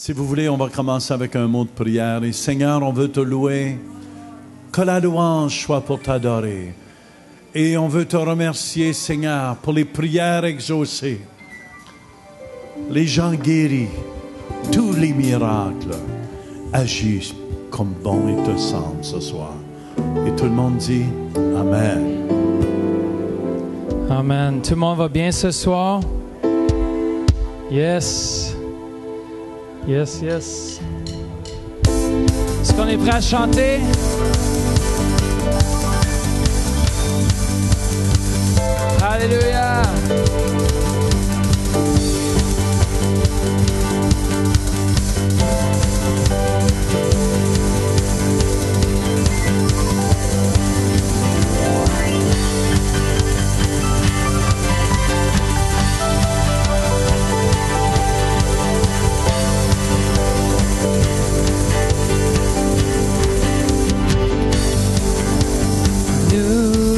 Si vous voulez, on va commencer avec un mot de prière. Et Seigneur, on veut te louer. Que la louange soit pour t'adorer. Et on veut te remercier, Seigneur, pour les prières exaucées. Les gens guéris. Tous les miracles agissent comme bon il te semble ce soir. Et tout le monde dit Amen. Amen. Tout le monde va bien ce soir? Yes. Yes, yes. Est-ce qu'on est prêt à chanter? Alléluia.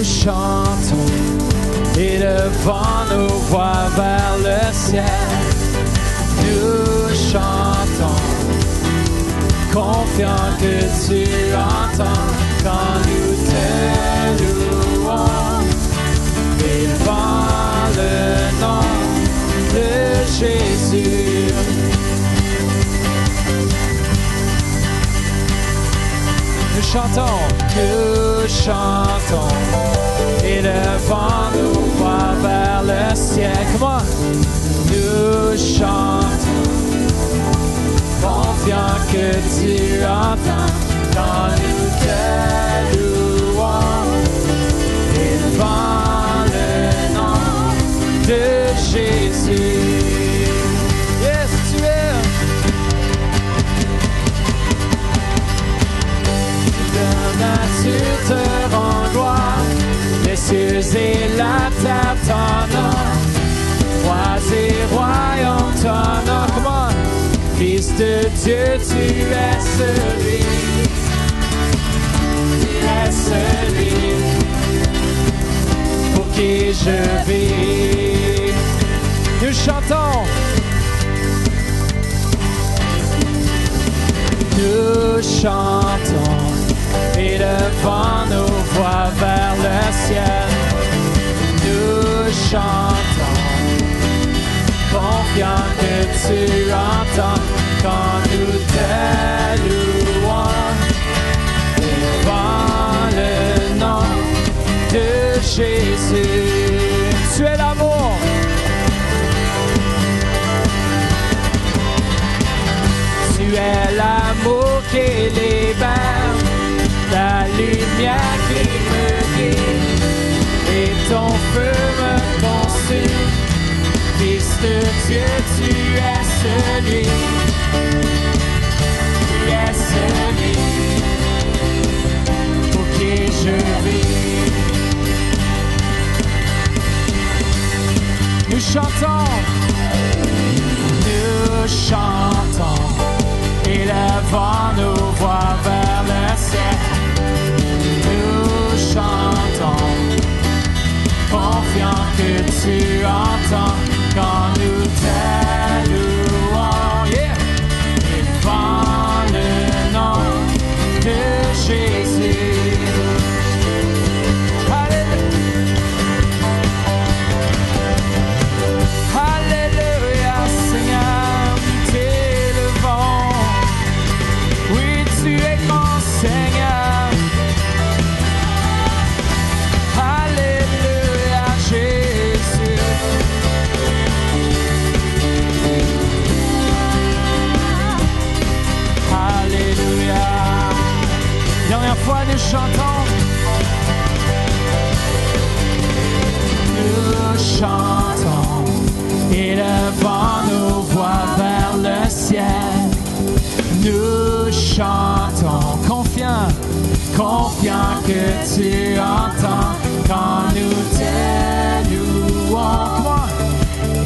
Chantons et levant nos voix vers le ciel. Nous chantons, confiants que tu entends quand nous te louons. Élevant le nom de Jésus. Nous chantons, élevant nos voix vers le ciel. Comment? Nous chantons, confiants que tu entends quand nous te louons. Élevant le nom de Jésus. Yes, tu es. La nature te rend gloire, les cieux et la terre t'honorent, rois et royaumes t'honorent. Comment? Fils de Dieu, tu es celui, pour qui je vis. Nous chantons. Nous chantons, élevant nos voix vers le ciel. Nous chantons, confiants que tu entends quand nous te louons. Élevant le nom de Jésus. Tu es l'amour. Tu es l'amour qui libère, la lumière qui me guide, et ton feu me consume. Fils de Dieu, tu es celui, pour qui je vis. Nous chantons, élevant nos voix vers le ciel. Nous chantons, confiants que tu entends quand nous te louons. Yeah. Élevant le nom de Jésus. Nous chantons, élevant nos voix vers le ciel. Nous chantons, confiants que tu entends quand nous te louons.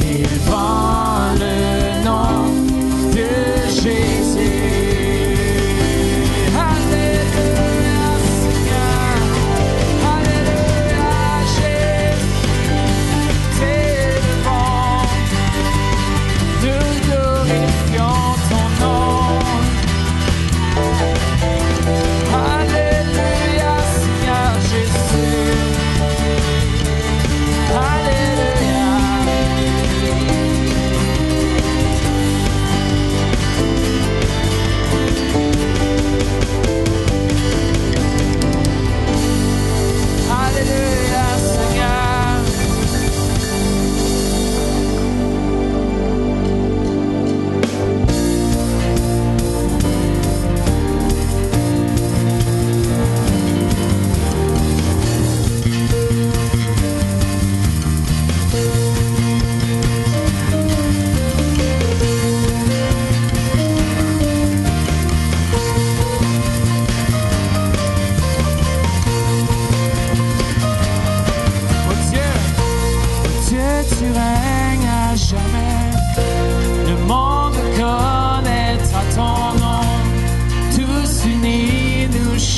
Élevant le nom de Jésus. Nous glorifions ton nom.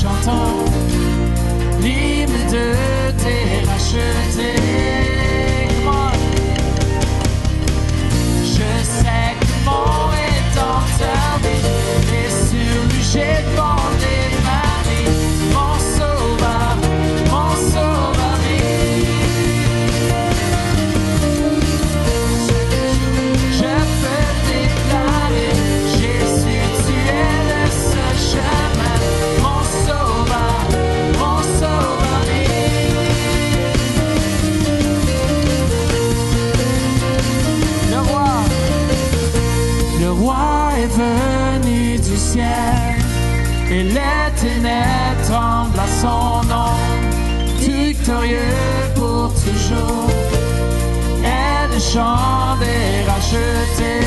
chantons l'hymne de tes rachetés. Come on. Je sais que mon Rédempteur vit, et sur lui j'ai fondé ma vie. Mon sauveur vit. Je peux déclarer, Jésus, tu es le seul chemin. Mon sauveur vit. Le roi est venu du ciel, et les ténèbres tremblent à son nom. Victorieux pour toujours, est le chant des rachetés.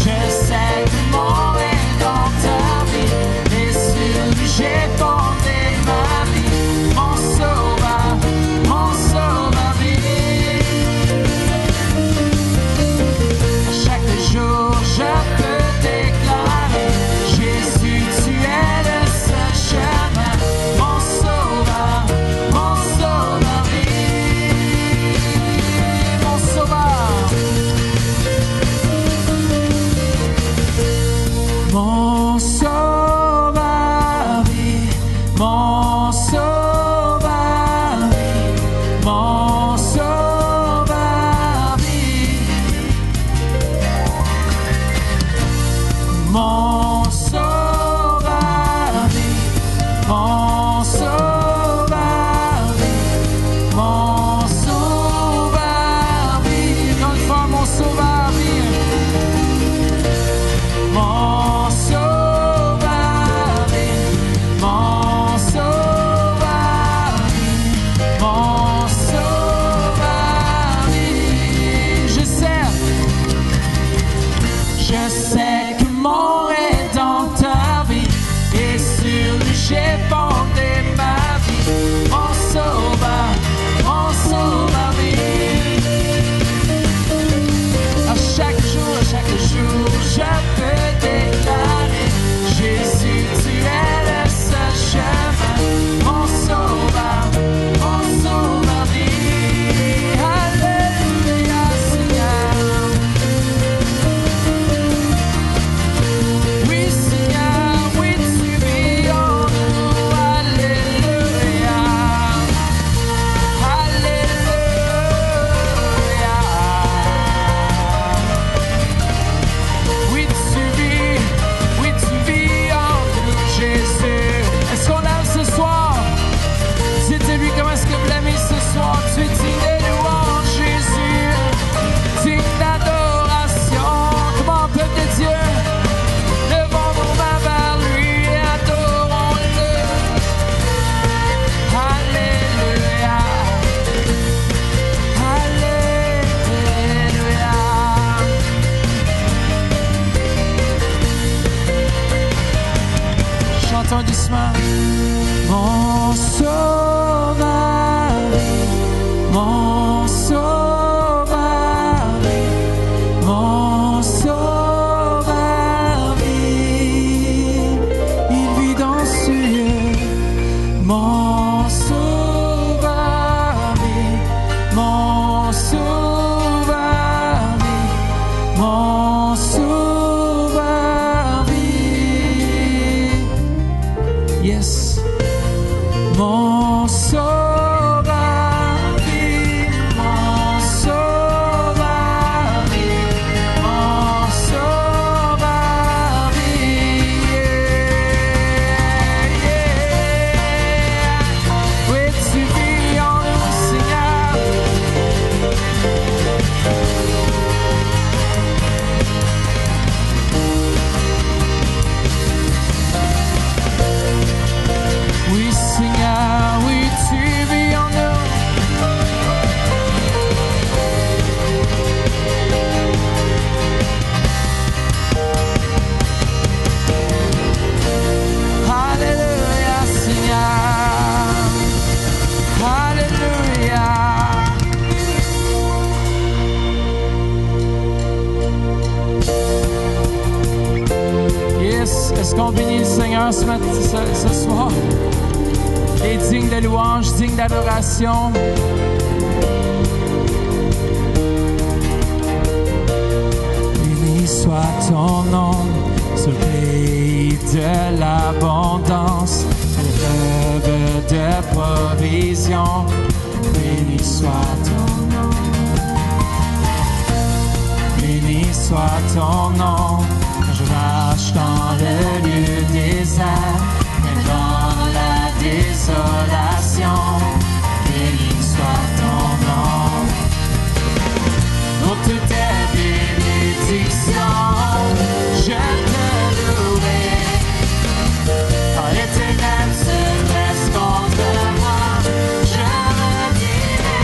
Je sais que mon Rédempteur vit, et sur lui j'ai fondé ma vie. Mon sauveur vit. Chaque jour je peux déclarer, Jésus, tu es le seul chemin. Mon sauveur vit. Mon sauveur. Mon sauveur vit. Mon sauveur vit. Mon sauveur vit. Mon sauveur vit. Mon sauveur vit. Mon sauveur vit. Encore une fois, mon sauveur vit. Mon sauveur vit. Mon sauveur vit. Mon sauveur vit. Je sais que mon Rédempteur vit, et sur lui j'ai fondé ma vie. Mon sauveur vit. À chaque jour, je peux déclarer, Jésus, tu es le seul chemin. Mon sauveur vit. Alléluia, Seigneur. Oui, Seigneur, oui, tu vis en nous. Alléluia. Alléluia. Oui, tu vis en nous, Jésus. Est-ce qu'on l'aime ce soir? Dites-lui comment est-ce que vous l'aimez ce soir. Tu es digne de louange, Jésus. Digne d'adoration. Comment, peuple de Dieu? Levons nos mains vers lui et adorons-le. Alléluia. Alléluia. Chantons doucement. Mon sauveur vit. Mon sauveur vit. Mon sauveur vit. Il vit dans ce lieu. Mon sauveur vit. Mon sauveur vit. Mon sauveur vit. Yes. Est-ce qu'on bénit le Seigneur ce soir? Il est digne de louange, digne d'adoration. Béni soit ton nom sur le pays de l'abondance, le rêve de provision. Béni soit ton nom. Béni soit ton nom. Quand je marche dans le lieu désert, même dans la désolation, béni soit ton nom. Pour toutes tes bénédictions, je te louerai. Quand l'Éternel se dresse contre moi, je me dirai,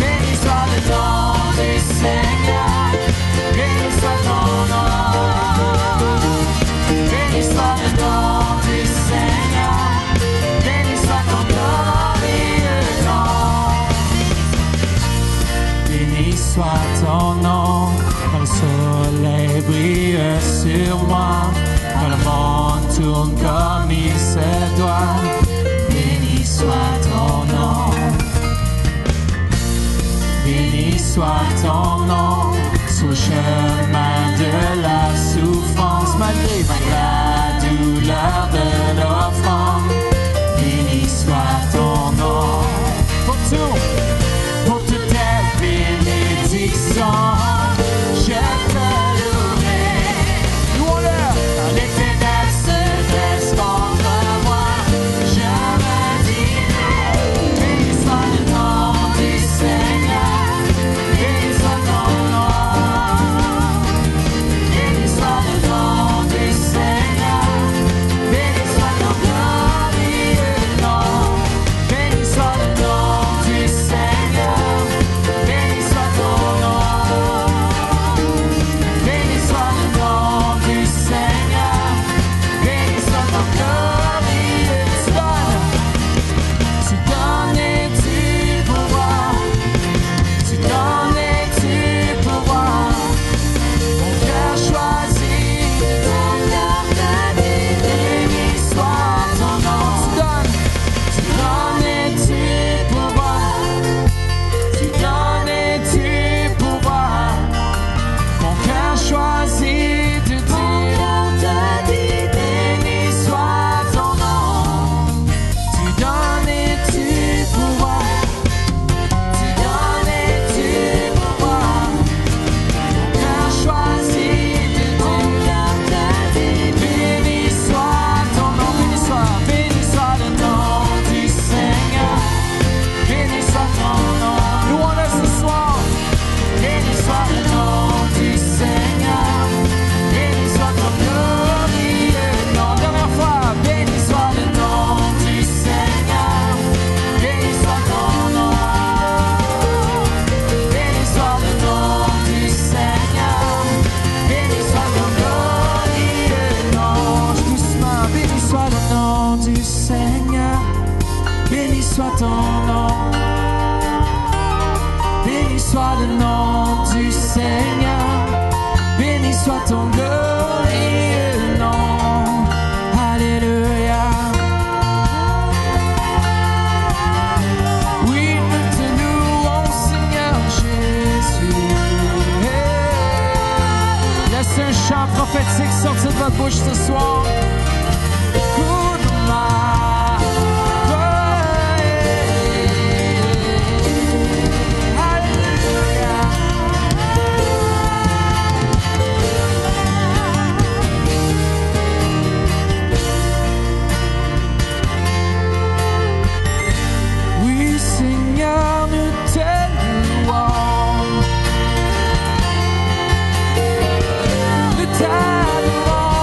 béni soit le nom du Seigneur, béni soit ton nom, béni soit le nom du Seigneur, béni soit ton glorieux nom. Béni soit ton nom, quand le soleil brille sur moi, quand le monde tourne comme il se doit, béni soit ton nom. Béni soit ton nom, sur le chemin de la souffrance, malgré la douleur de l'offrande, béni soit ton nom. Pour toutes tes bénédictions, je te louerai. Louons-le. Quand l'Éternel se dresse contre moi, je me dirai, béni soit le nom du Seigneur, béni soit ton nom, béni soit le nom du Seigneur, béni soit ton glorieux nom, béni soit le nom du Seigneur, béni soit ton nom, béni soit le nom du Seigneur, béni soit ton glorieux. Tu donnes et tu pourvois, tu donnes et tu pourvois. Mon cœur choisit, ton cœur t'a dit, béni soit ton nom. Tu donnes et tu pourvois, tu donnes et tu pourvois. Mon cœur choisit de dire, béni soit ton nom. Tu donnes et tu pourvois, tu donnes et tu pourvois. Mon cœur choisit de dire, béni soit ton nom. Béni soit le nom du Seigneur, béni soit ton nom. Louons-le ce soir. Béni soit le nom du Seigneur, béni soit ton glorieux nom. Dernière fois, béni soit le nom du Seigneur, béni soit ton nom, béni soit le nom du Seigneur, béni soit ton glorieux nom. Doucement, béni soit le nom du Seigneur, béni soit ton nom. Béni soit le nom du Seigneur, béni soit ton glorieux nom. Alléluia. Oui, nous te louons, Seigneur Jésus. Laissez un chant prophétique sortir de votre bouche ce soir. Oui, Seigneur, nous te louons. Nous t'adorons.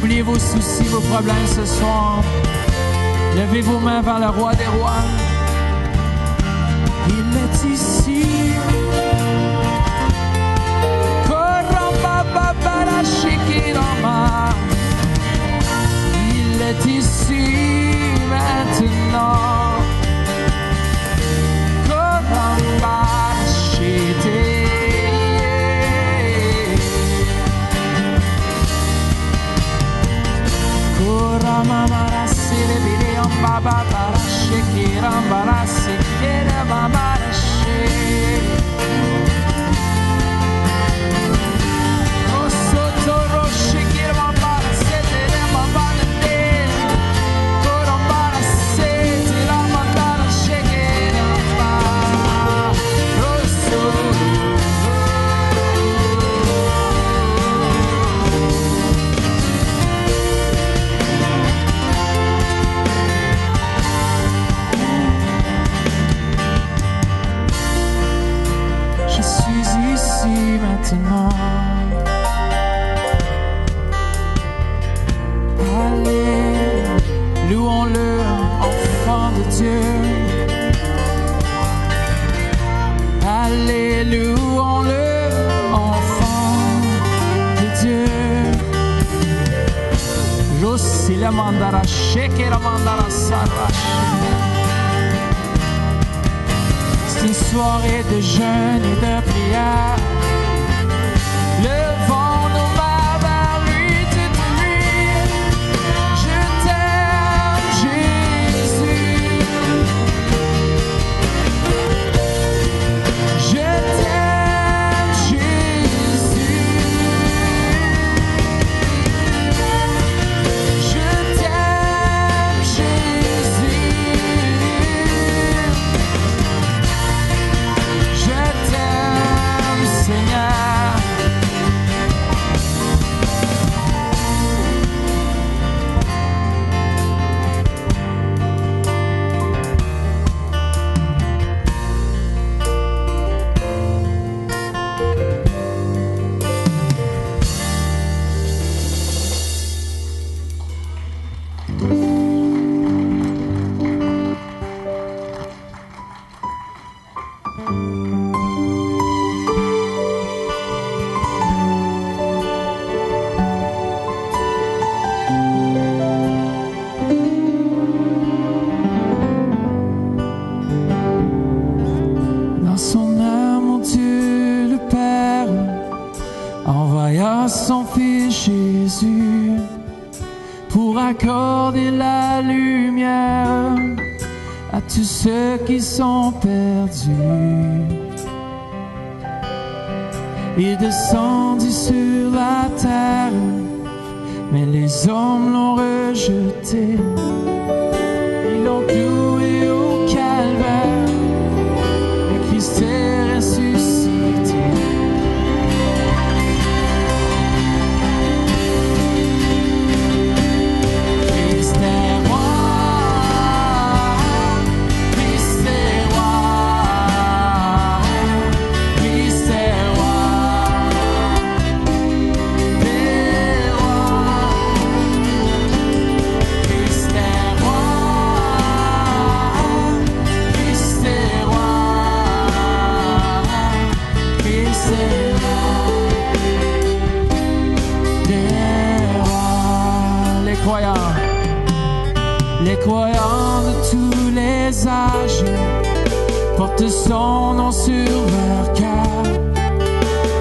Oubliez vos soucis, vos problèmes ce soir. Levez vos mains vers le roi des rois. Il est ici. Il est ici maintenant. C'est une soirée de jeûne et de prière. Levons nos mains vers lui toute nuit. Je t'aime, Jésus. Je t'aime, Jésus. Je t'aime, Jésus. Je t'aime, Seigneur. Dans son âme, mon Dieu le Père envoya son Fils Jésus pour accorder la lumière à tous ceux qui sont perdus. Il descendit sur la terre, mais les hommes l'ont rejeté. Ils l'ont cloué au calvaire, mais Christ est ressuscité. Christ est roi, Christ est roi, Christ est roi, des rois. Christ est roi, Christ est roi, Christ est roi, des rois. Les croyants de tous les âges portent son nom sur leur cœur.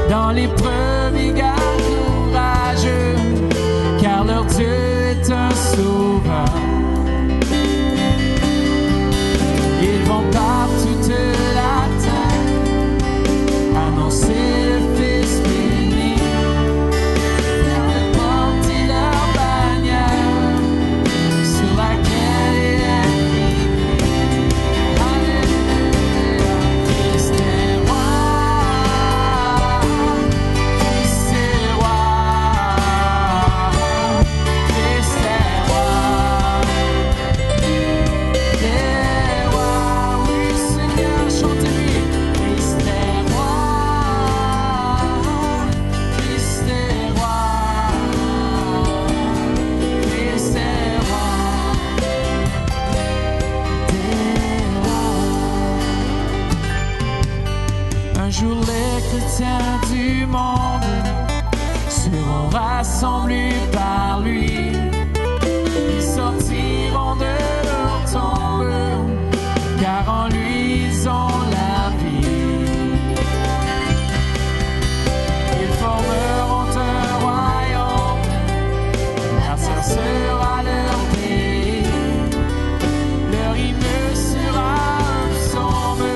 Dans l'épreuve, ils gardent courage, car leur Dieu est un sauveur. Ils vont par toute la terre annoncer le Fils béni, faire porter leur bannière sur laquelle il est écrit. Alléluia. Christ est roi, par lui, ils sortiront de leur tombe, car en lui ils ont la vie. Ils formeront un royaume, la terre sera leur pays, leur hymne sera un psaume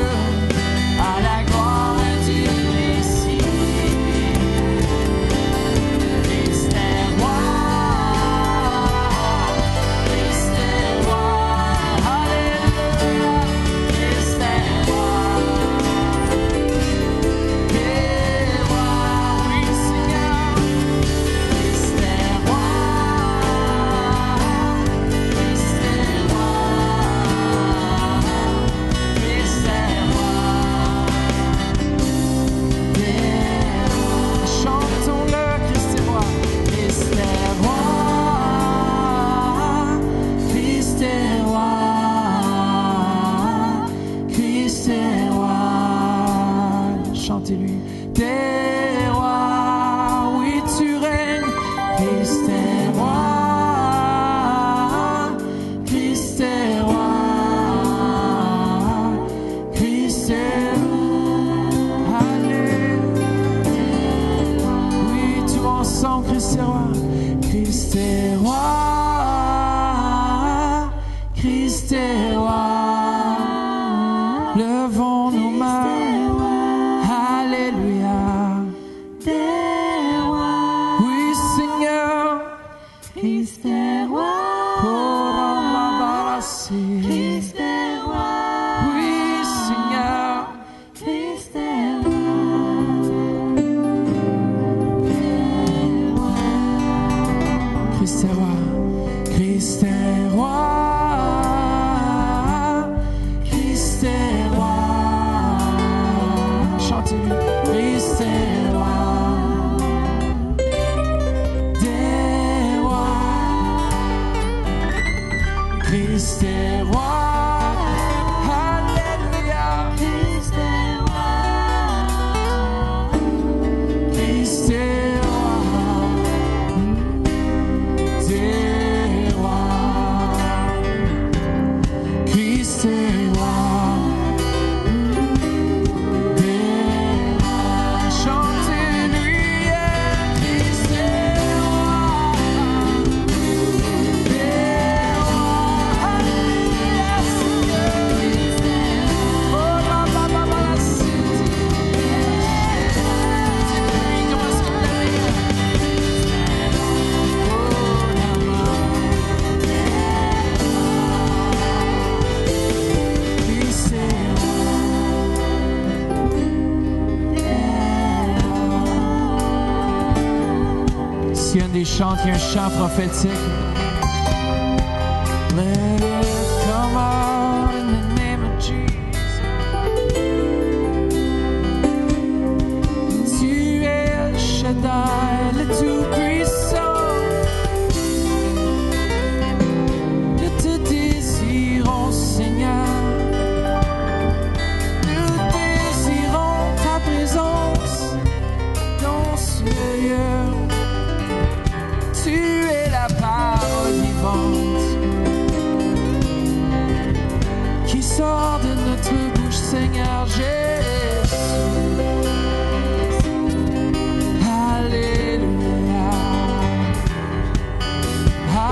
à la gloire du Messie. Christ est roi, Christ est roi, alléluia, Christ est roi, oui Seigneur, Christ est roi, Christ est roi, Christ est roi. Chantons-le, Christ est roi, Christ est roi, Christ est roi, Christ est roi. Chantez-lui. T'es roi, oui tu règnes, Christ est roi, Christ est roi, Christ est roi, alléluia. Oui, tout ensemble, Christ est roi, Christ est roi, Christ est roi. Levons nos mains, alléluia. Oui, Seigneur, Christ est roi, Christ est roi, oui, Seigneur, Christ est roi, Christ est roi, Christ est roi, Christ est roi. Chantez-lui, Christ est roi, des rois, Christ est roi, alléluia, Christ est roi, Christ est roi, des rois, Christ est roi, des rois. Chantez-lui, Christ est roi, des rois, alléluia, Seigneur. Oh la la la la, dis-lui comment est-ce qu'il l'aime. Oh la la, Christ est roi. S'il y a un des chants, il y a un chant prophétique. Let it come on in the name of Jesus. Tu es El Shaddai, le Tout-Puissant. Nous te désirons, Seigneur. Nous désirons ta présence dans ce lieu. Tu es la parole vivante qui sort de notre bouche, Seigneur Jésus. Alléluia,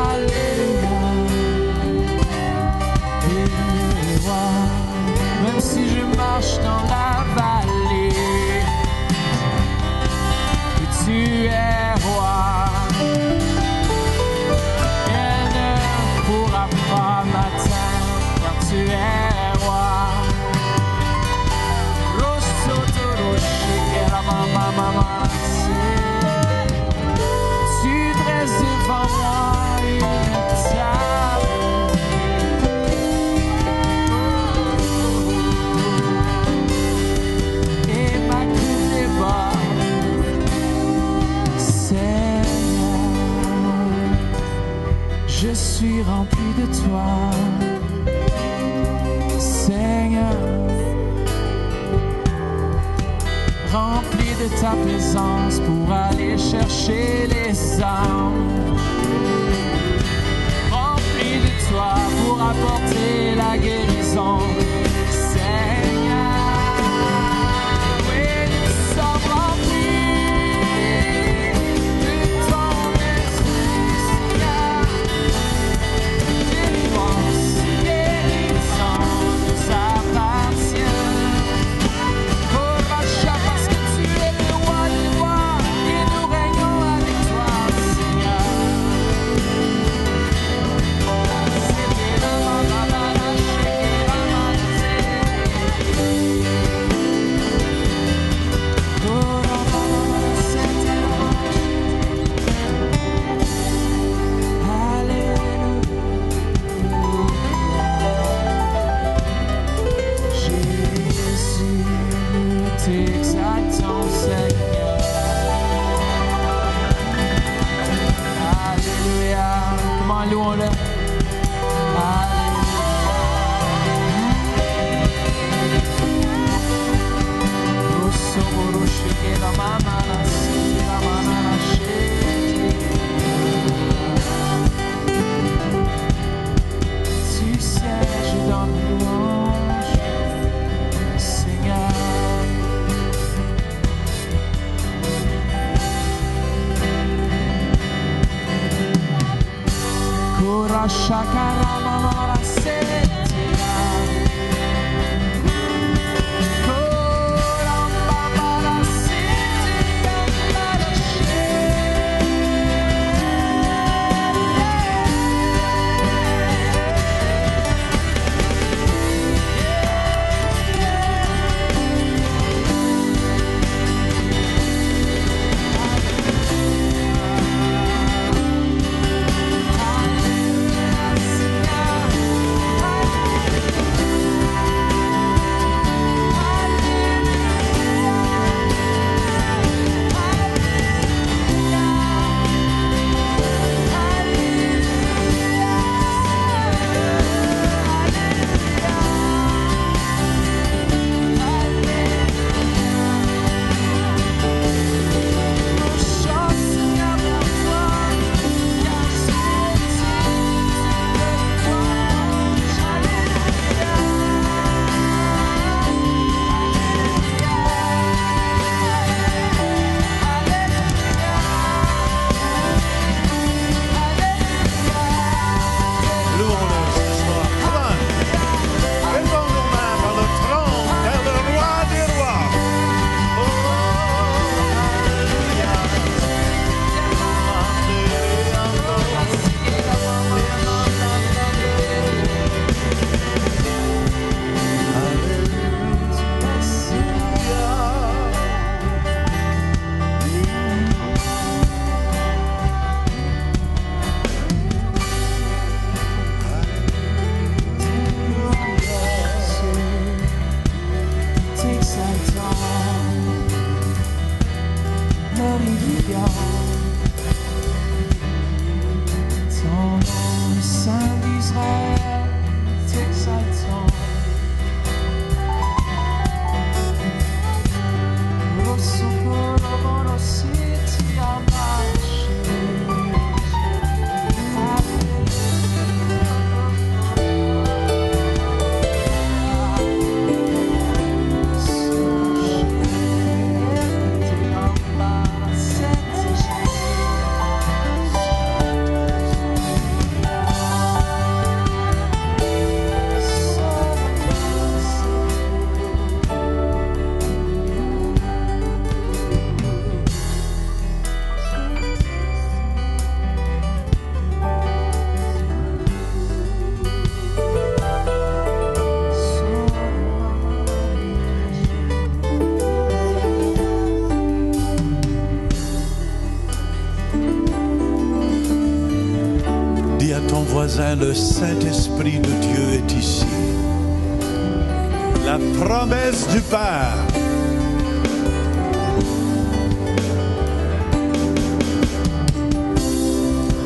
alléluia. Et roi, même si je marche dans la vallée, tu es roi. Elle ne pourra pas m'atteindre, car tu es roi. Tu dresses devant moi une table. Et ma coupe déborde. Seigneur, je suis rempli de toi. Seigneur, rempli de ta présence pour aller chercher les âmes. Rempli de toi pour apporter la guérison. voisin, le Saint-Esprit de Dieu est ici. La promesse du Père.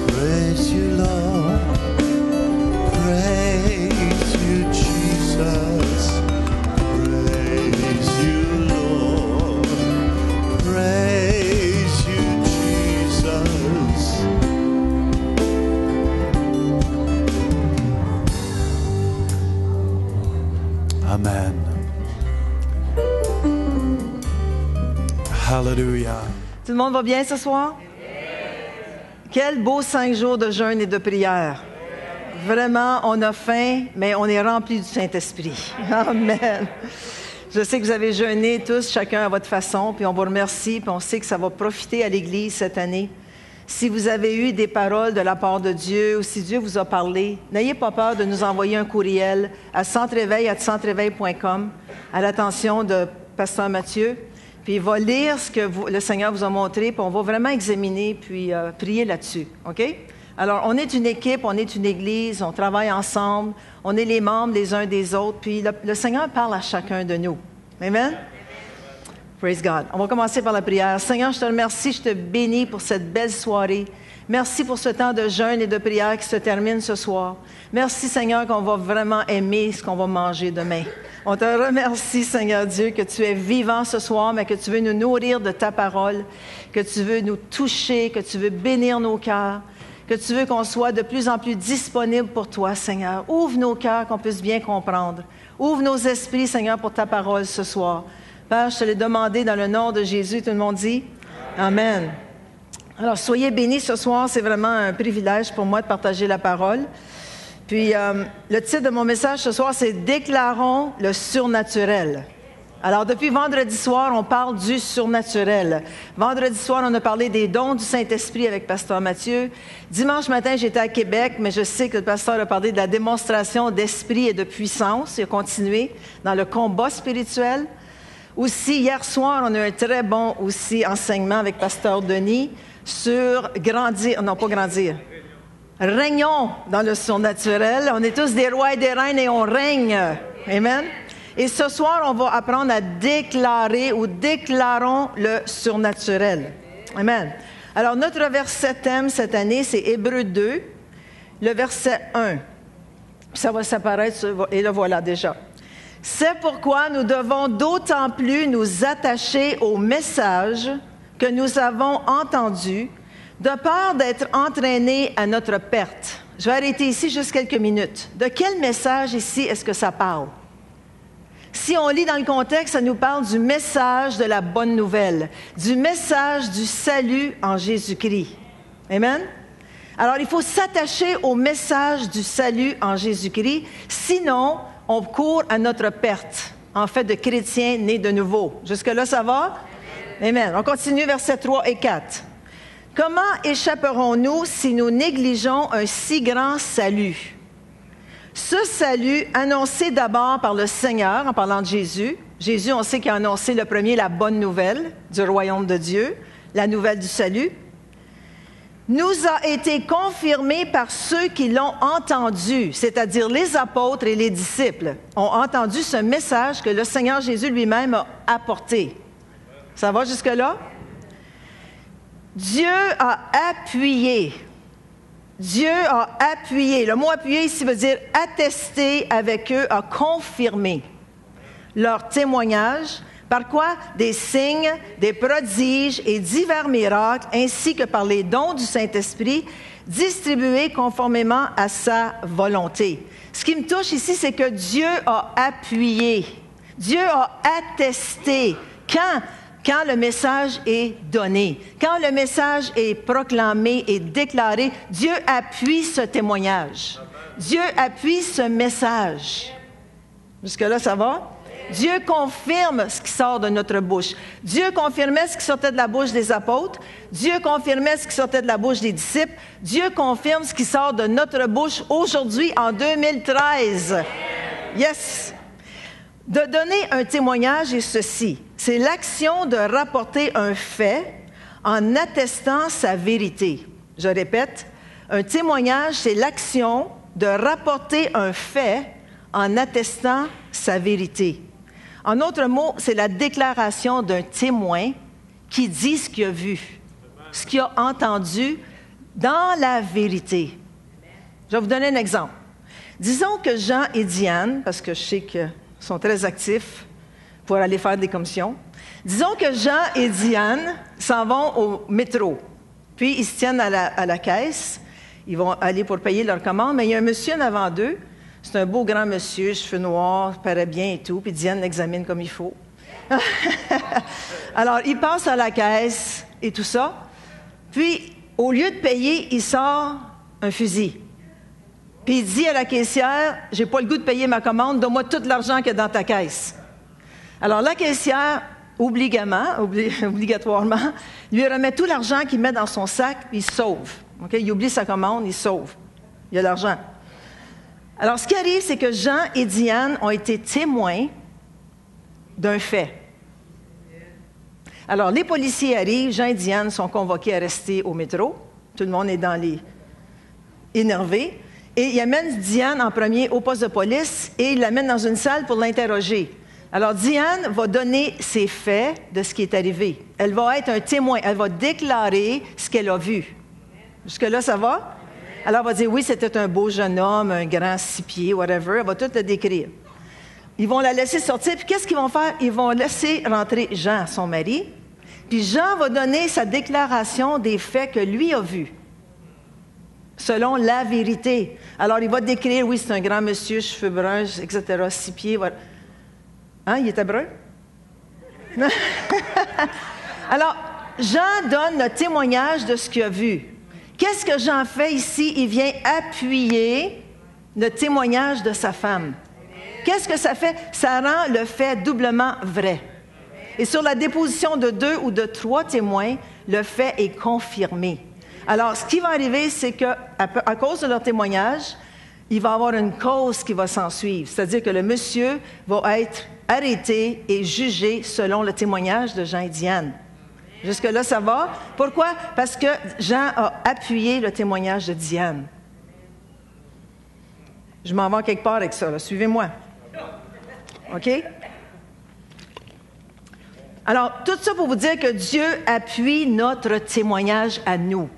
Praise you, Lord. Praise you, Jesus. Praise you, Lord. Amen. Hallelujah. Tout le monde va bien ce soir? Quel beau 5 jours de jeûne et de prière. Vraiment, on a faim, mais on est rempli du Saint-Esprit. Amen. Je sais que vous avez jeûné tous, chacun à votre façon, puis on vous remercie, puis on sait que ça va profiter à l'Église cette année. Si vous avez eu des paroles de la part de Dieu ou si Dieu vous a parlé, n'ayez pas peur de nous envoyer un courriel à centreéveil@centreéveil.com à l'attention de Pasteur Mathieu. Puis il va lire ce que le Seigneur vous a montré, puis on va vraiment examiner, puis prier là-dessus. OK? Alors, on est une équipe, on est une Église, on travaille ensemble, on est les membres les uns des autres, puis le Seigneur parle à chacun de nous. Amen? Praise God. On va commencer par la prière. Seigneur, je te remercie, je te bénis pour cette belle soirée. Merci pour ce temps de jeûne et de prière qui se termine ce soir. Merci, Seigneur, qu'on va vraiment aimer ce qu'on va manger demain. On te remercie, Seigneur Dieu, que tu es vivant ce soir, mais que tu veux nous nourrir de ta parole, que tu veux nous toucher, que tu veux bénir nos cœurs, que tu veux qu'on soit de plus en plus disponible pour toi, Seigneur. Ouvre nos cœurs, qu'on puisse bien comprendre. Ouvre nos esprits, Seigneur, pour ta parole ce soir. Père, je te l'ai demandé dans le nom de Jésus. Tout le monde dit Amen. Alors, soyez bénis ce soir. C'est vraiment un privilège pour moi de partager la parole. Puis, le titre de mon message ce soir, c'est « Déclarons le surnaturel ». Alors, depuis vendredi soir, on parle du surnaturel. Vendredi soir, on a parlé des dons du Saint-Esprit avec Pasteur Mathieu. Dimanche matin, j'étais à Québec, mais je sais que le pasteur a parlé de la démonstration d'esprit et de puissance. Il a continué dans le combat spirituel. Aussi, hier soir, on a eu un très bon enseignement avec Pasteur Denis sur régnons dans le surnaturel. On est tous des rois et des reines et on règne. Amen. Et ce soir, on va apprendre à déclarer ou déclarons le surnaturel. Amen. Alors, notre verset thème cette année, c'est Hébreux 2, le verset 1. Ça va s'apparaître, et le voilà déjà. C'est pourquoi nous devons d'autant plus nous attacher au message que nous avons entendu, de peur d'être entraînés à notre perte. Je vais arrêter ici juste quelques minutes. De quel message ici est-ce que ça parle? Si on lit dans le contexte, ça nous parle du message de la bonne nouvelle, du message du salut en Jésus-Christ. Amen? Alors, il faut s'attacher au message du salut en Jésus-Christ, sinon on court à notre perte, en fait, de chrétiens nés de nouveau. Jusque-là, ça va? Amen. On continue, versets 3 et 4. Comment échapperons-nous si nous négligeons un si grand salut? Ce salut, annoncé d'abord par le Seigneur, en parlant de Jésus. Jésus, on sait qu'il a annoncé le premier la bonne nouvelle du royaume de Dieu, la nouvelle du salut, nous a été confirmé par ceux qui l'ont entendu, c'est-à-dire les apôtres et les disciples, ont entendu ce message que le Seigneur Jésus lui-même a apporté. Ça va jusque-là? Dieu a appuyé. Dieu a appuyé. Le mot appuyer ici veut dire attester avec eux, a confirmé leur témoignage. Par quoi? Des signes, des prodiges et divers miracles, ainsi que par les dons du Saint-Esprit, distribués conformément à sa volonté. Ce qui me touche ici, c'est que Dieu a appuyé. Dieu a attesté. Quand le message est donné, quand le message est proclamé et déclaré, Dieu appuie ce témoignage. Dieu appuie ce message. Jusque-là, ça va? Dieu confirme ce qui sort de notre bouche. Dieu confirmait ce qui sortait de la bouche des apôtres. Dieu confirmait ce qui sortait de la bouche des disciples. Dieu confirme ce qui sort de notre bouche aujourd'hui, en 2013. Yes! De donner un témoignage est ceci. C'est l'action de rapporter un fait en attestant sa vérité. Je répète, un témoignage, c'est l'action de rapporter un fait en attestant sa vérité. En d'autres mots, c'est la déclaration d'un témoin qui dit ce qu'il a vu, ce qu'il a entendu dans la vérité. Je vais vous donner un exemple. Disons que Jean et Diane, parce que je sais qu'ils sont très actifs pour aller faire des commissions, disons que Jean et Diane s'en vont au métro, puis ils se tiennent à la caisse, ils vont aller pour payer leur commande, mais il y a un monsieur en avant d'eux. C'est un beau grand monsieur, cheveux noirs, paraît bien et tout, puis Diane l'examine comme il faut. Alors, il passe à la caisse et tout ça. Puis, au lieu de payer, il sort un fusil. Puis, il dit à la caissière, « J'ai pas le goût de payer ma commande, donne-moi tout l'argent qu'il y a dans ta caisse. » Alors, la caissière, obligatoirement, lui remet tout l'argent qu'il met dans son sac, puis il se sauve. Okay? Il oublie sa commande, il se sauve. Il y a l'argent. Alors, ce qui arrive, c'est que Jean et Diane ont été témoins d'un fait. Alors, les policiers arrivent, Jean et Diane sont convoqués à rester au métro. Tout le monde est dans les énervé. Et ils amènent Diane en premier au poste de police et ils l'amènent dans une salle pour l'interroger. Alors, Diane va donner ses faits de ce qui est arrivé. Elle va être un témoin. Elle va déclarer ce qu'elle a vu. Jusque-là, ça va? Alors, elle va dire, oui, c'était un beau jeune homme, un grand 6 pieds, whatever. Elle va tout le décrire. Ils vont la laisser sortir. Puis, qu'est-ce qu'ils vont faire? Ils vont laisser rentrer Jean, son mari. Puis, Jean va donner sa déclaration des faits que lui a vus, selon la vérité. Alors, il va décrire, oui, c'est un grand monsieur, cheveux bruns, etc., 6 pieds, voilà. Hein, il était brun? Alors, Jean donne le témoignage de ce qu'il a vu. Qu'est-ce que Jean fait ici? Il vient appuyer le témoignage de sa femme. Qu'est-ce que ça fait? Ça rend le fait doublement vrai. Et sur la déposition de 2 ou de 3 témoins, le fait est confirmé. Alors, ce qui va arriver, c'est qu'à cause de leur témoignage, il va y avoir une cause qui va s'en suivre. C'est-à-dire que le monsieur va être arrêté et jugé selon le témoignage de Jean et Diane. Jusque-là, ça va? Pourquoi? Parce que Jean a appuyé le témoignage de Diane. Je m'en vais quelque part avec ça, là. Suivez-moi. OK? Alors, tout ça pour vous dire que Dieu appuie notre témoignage à nous.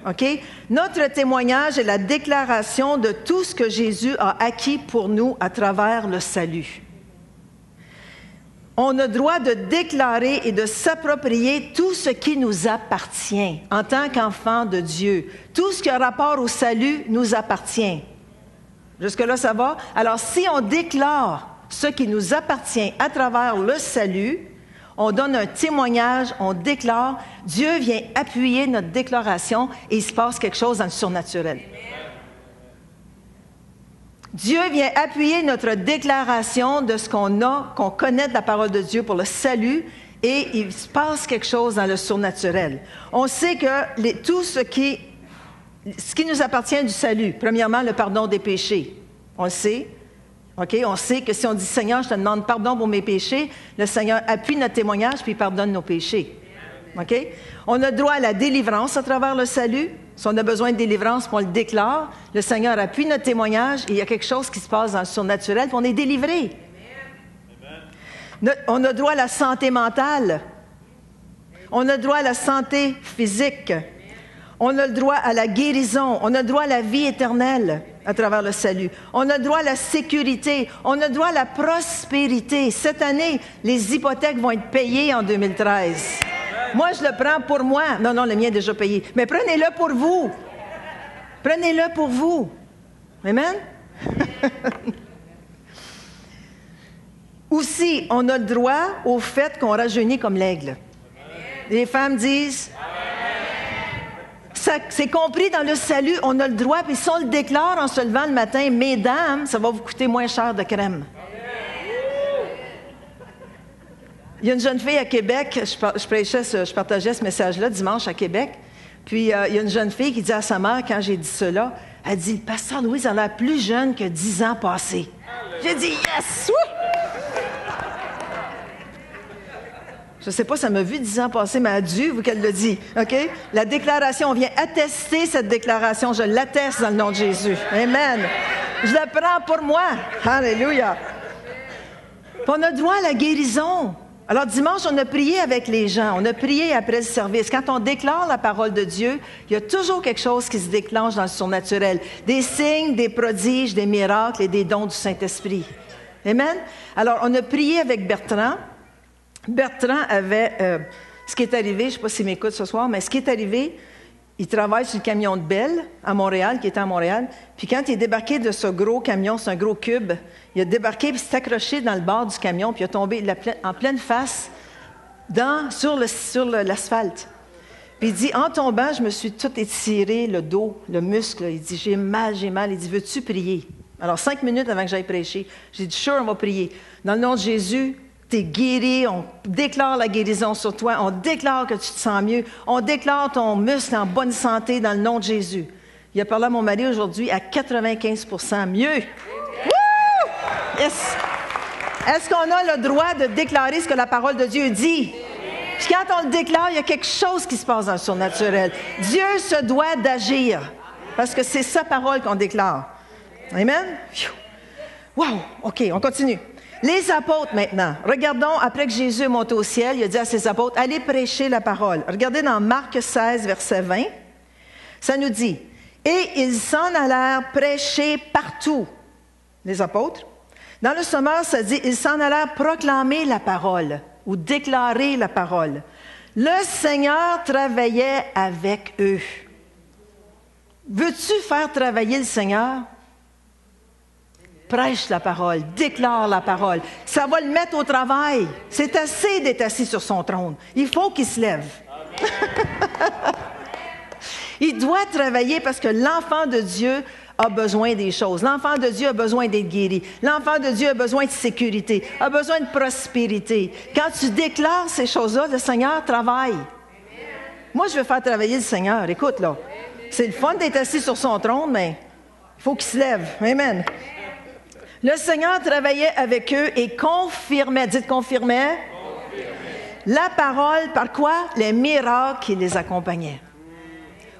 OK? Notre témoignage est la déclaration de tout ce que Jésus a acquis pour nous à travers le salut. On a droit de déclarer et de s'approprier tout ce qui nous appartient en tant qu'enfants de Dieu. Tout ce qui a rapport au salut nous appartient. Jusque-là, ça va? Alors, si on déclare ce qui nous appartient à travers le salut, on donne un témoignage, on déclare, Dieu vient appuyer notre déclaration et il se passe quelque chose dans le surnaturel. Dieu vient appuyer notre déclaration de ce qu'on connaît de la parole de Dieu pour le salut et il se passe quelque chose dans le surnaturel. On sait que tout ce qui nous appartient du salut, premièrement, le pardon des péchés. On le sait. OK? On sait que si on dit « Seigneur, je te demande pardon pour mes péchés », le Seigneur appuie notre témoignage puis il pardonne nos péchés. OK? On a droit à la délivrance à travers le salut. Si on a besoin de délivrance, on le déclare. Le Seigneur appuie notre témoignage et il y a quelque chose qui se passe dans le surnaturel, puis on est délivré. On a droit à la santé mentale. On a droit à la santé physique. On a le droit à la guérison. On a le droit à la vie éternelle à travers le salut. On a le droit à la sécurité. On a le droit à la prospérité. Cette année, les hypothèques vont être payées en 2013. Moi, je le prends pour moi. Non, le mien est déjà payé. Mais prenez-le pour vous. Prenez-le pour vous. Amen? Aussi, on a le droit au fait qu'on rajeunit comme l'aigle. Les femmes disent... Ça, c'est compris dans le salut, on a le droit, puis si on le déclare en se levant le matin, mesdames, ça va vous coûter moins cher de crème. Il y a une jeune fille à Québec, je partageais ce message-là dimanche à Québec, puis il y a une jeune fille qui dit à sa mère, quand j'ai dit cela, elle dit, « Pasteur Louise a l'air plus jeune que 10 ans passés. » J'ai dit, « Yes! » Je ne sais pas, ça m'a vu 10 ans passer, mais adieu, vous qu'elle le dit. OK? La déclaration, on vient attester cette déclaration. Je l'atteste dans le nom de Jésus. Amen. Je la prends pour moi. Alléluia. Puis on a droit à la guérison. Alors, dimanche, on a prié avec les gens. On a prié après le service. Quand on déclare la parole de Dieu, il y a toujours quelque chose qui se déclenche dans le surnaturel. Des signes, des prodiges, des miracles et des dons du Saint-Esprit. Amen. Alors, on a prié avec Bertrand. Bertrand avait, ce qui est arrivé, je ne sais pas s'il m'écoute ce soir, mais ce qui est arrivé, il travaille sur le camion de Bell à Montréal, qui était à Montréal. Puis quand il est débarqué de ce gros camion, c'est un gros cube, il a débarqué puis s'est accroché dans le bord du camion, puis il a tombé en pleine face sur l'asphalte. Puis il dit, en tombant, je me suis tout étiré, le dos, le muscle. Il dit, j'ai mal. Il dit, veux-tu prier? Alors, 5 minutes avant que j'aille prêcher, j'ai dit, sure, on va prier. Dans le nom de Jésus, tu es guéri, on déclare la guérison sur toi, on déclare que tu te sens mieux, on déclare ton muscle en bonne santé dans le nom de Jésus. Il a parlé à mon mari aujourd'hui à 95% mieux. Woo! Yes! Est-ce qu'on a le droit de déclarer ce que la parole de Dieu dit? Puis quand on le déclare, il y a quelque chose qui se passe dans le surnaturel. Dieu se doit d'agir, parce que c'est sa parole qu'on déclare. Amen? Wow! OK, on continue. Les apôtres maintenant. Regardons, après que Jésus est monté au ciel, il a dit à ses apôtres, allez prêcher la parole. Regardez dans Marc 16, verset 20. Ça nous dit, et ils s'en allèrent prêcher partout, les apôtres. Dans le sommaire, ça dit, ils s'en allèrent proclamer la parole ou déclarer la parole. Le Seigneur travaillait avec eux. Veux-tu faire travailler le Seigneur? Prêche la parole, déclare la parole. Ça va le mettre au travail. C'est assez d'être assis sur son trône. Il faut qu'il se lève. Il doit travailler parce que l'enfant de Dieu a besoin des choses. L'enfant de Dieu a besoin d'être guéri. L'enfant de Dieu a besoin de sécurité, a besoin de prospérité. Quand tu déclares ces choses-là, le Seigneur travaille. Moi, je veux faire travailler le Seigneur. Écoute, là, c'est le fun d'être assis sur son trône, mais il faut qu'il se lève. Amen. Le Seigneur travaillait avec eux et confirmait, dites confirmait, la parole par quoi? Les miracles qui les accompagnaient.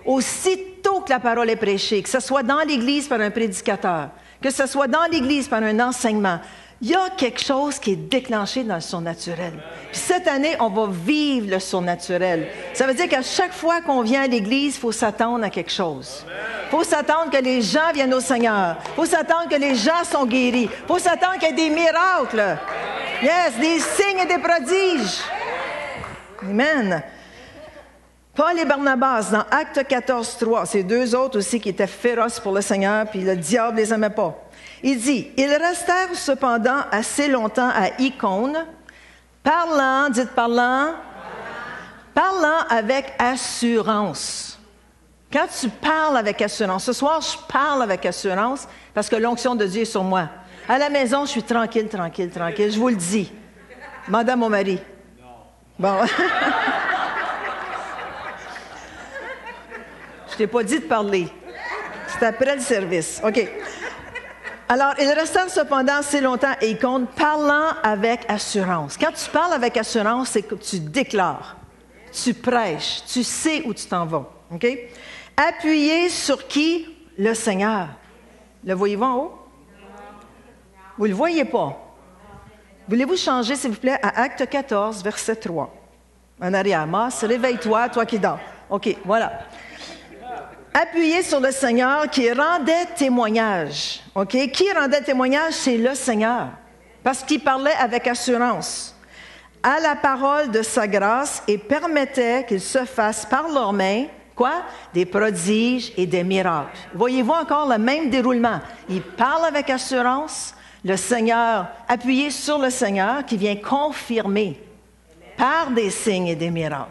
Aussitôt que la parole est prêchée, que ce soit dans l'Église par un prédicateur, que ce soit dans l'Église par un enseignement, il y a quelque chose qui est déclenché dans le surnaturel. Puis cette année, on va vivre le surnaturel. Ça veut dire qu'à chaque fois qu'on vient à l'Église, il faut s'attendre à quelque chose. Il faut s'attendre que les gens viennent au Seigneur. Il faut s'attendre que les gens sont guéris. Il faut s'attendre qu'il y ait des miracles. Yes, des signes et des prodiges. Amen. Paul et Barnabas, dans Actes 14, 3, c'est deux autres aussi qui étaient féroces pour le Seigneur, puis le diable les aimait pas. Il dit, ils restèrent cependant assez longtemps à Icône, parlant, dites parlant avec assurance. Quand tu parles avec assurance, ce soir, je parle avec assurance parce que l'onction de Dieu est sur moi. À la maison, je suis tranquille, je vous le dis. Demandez à mon mari. Bon. Je t'ai pas dit de parler. C'est après le service. OK. Alors, ils restèrent cependant assez longtemps à Icône, parlant avec assurance. Quand tu parles avec assurance, c'est que tu déclares, tu prêches, tu sais où tu t'en vas. OK? Appuyé sur qui? Le Seigneur. Le voyez-vous en haut? Vous ne le voyez pas. Voulez-vous changer, s'il vous plaît, à Acte 14, verset 3. En arrière. Mas, réveille-toi, toi qui dors. OK, voilà. Appuyé sur le Seigneur qui rendait témoignage. OK? Qui rendait témoignage? C'est le Seigneur. Parce qu'il parlait avec assurance à la parole de sa grâce et permettait qu'il se fasse par leurs mains, quoi? Des prodiges et des miracles. Voyez-vous encore le même déroulement? Il parle avec assurance, le Seigneur, appuyé sur le Seigneur qui vient confirmer par des signes et des miracles.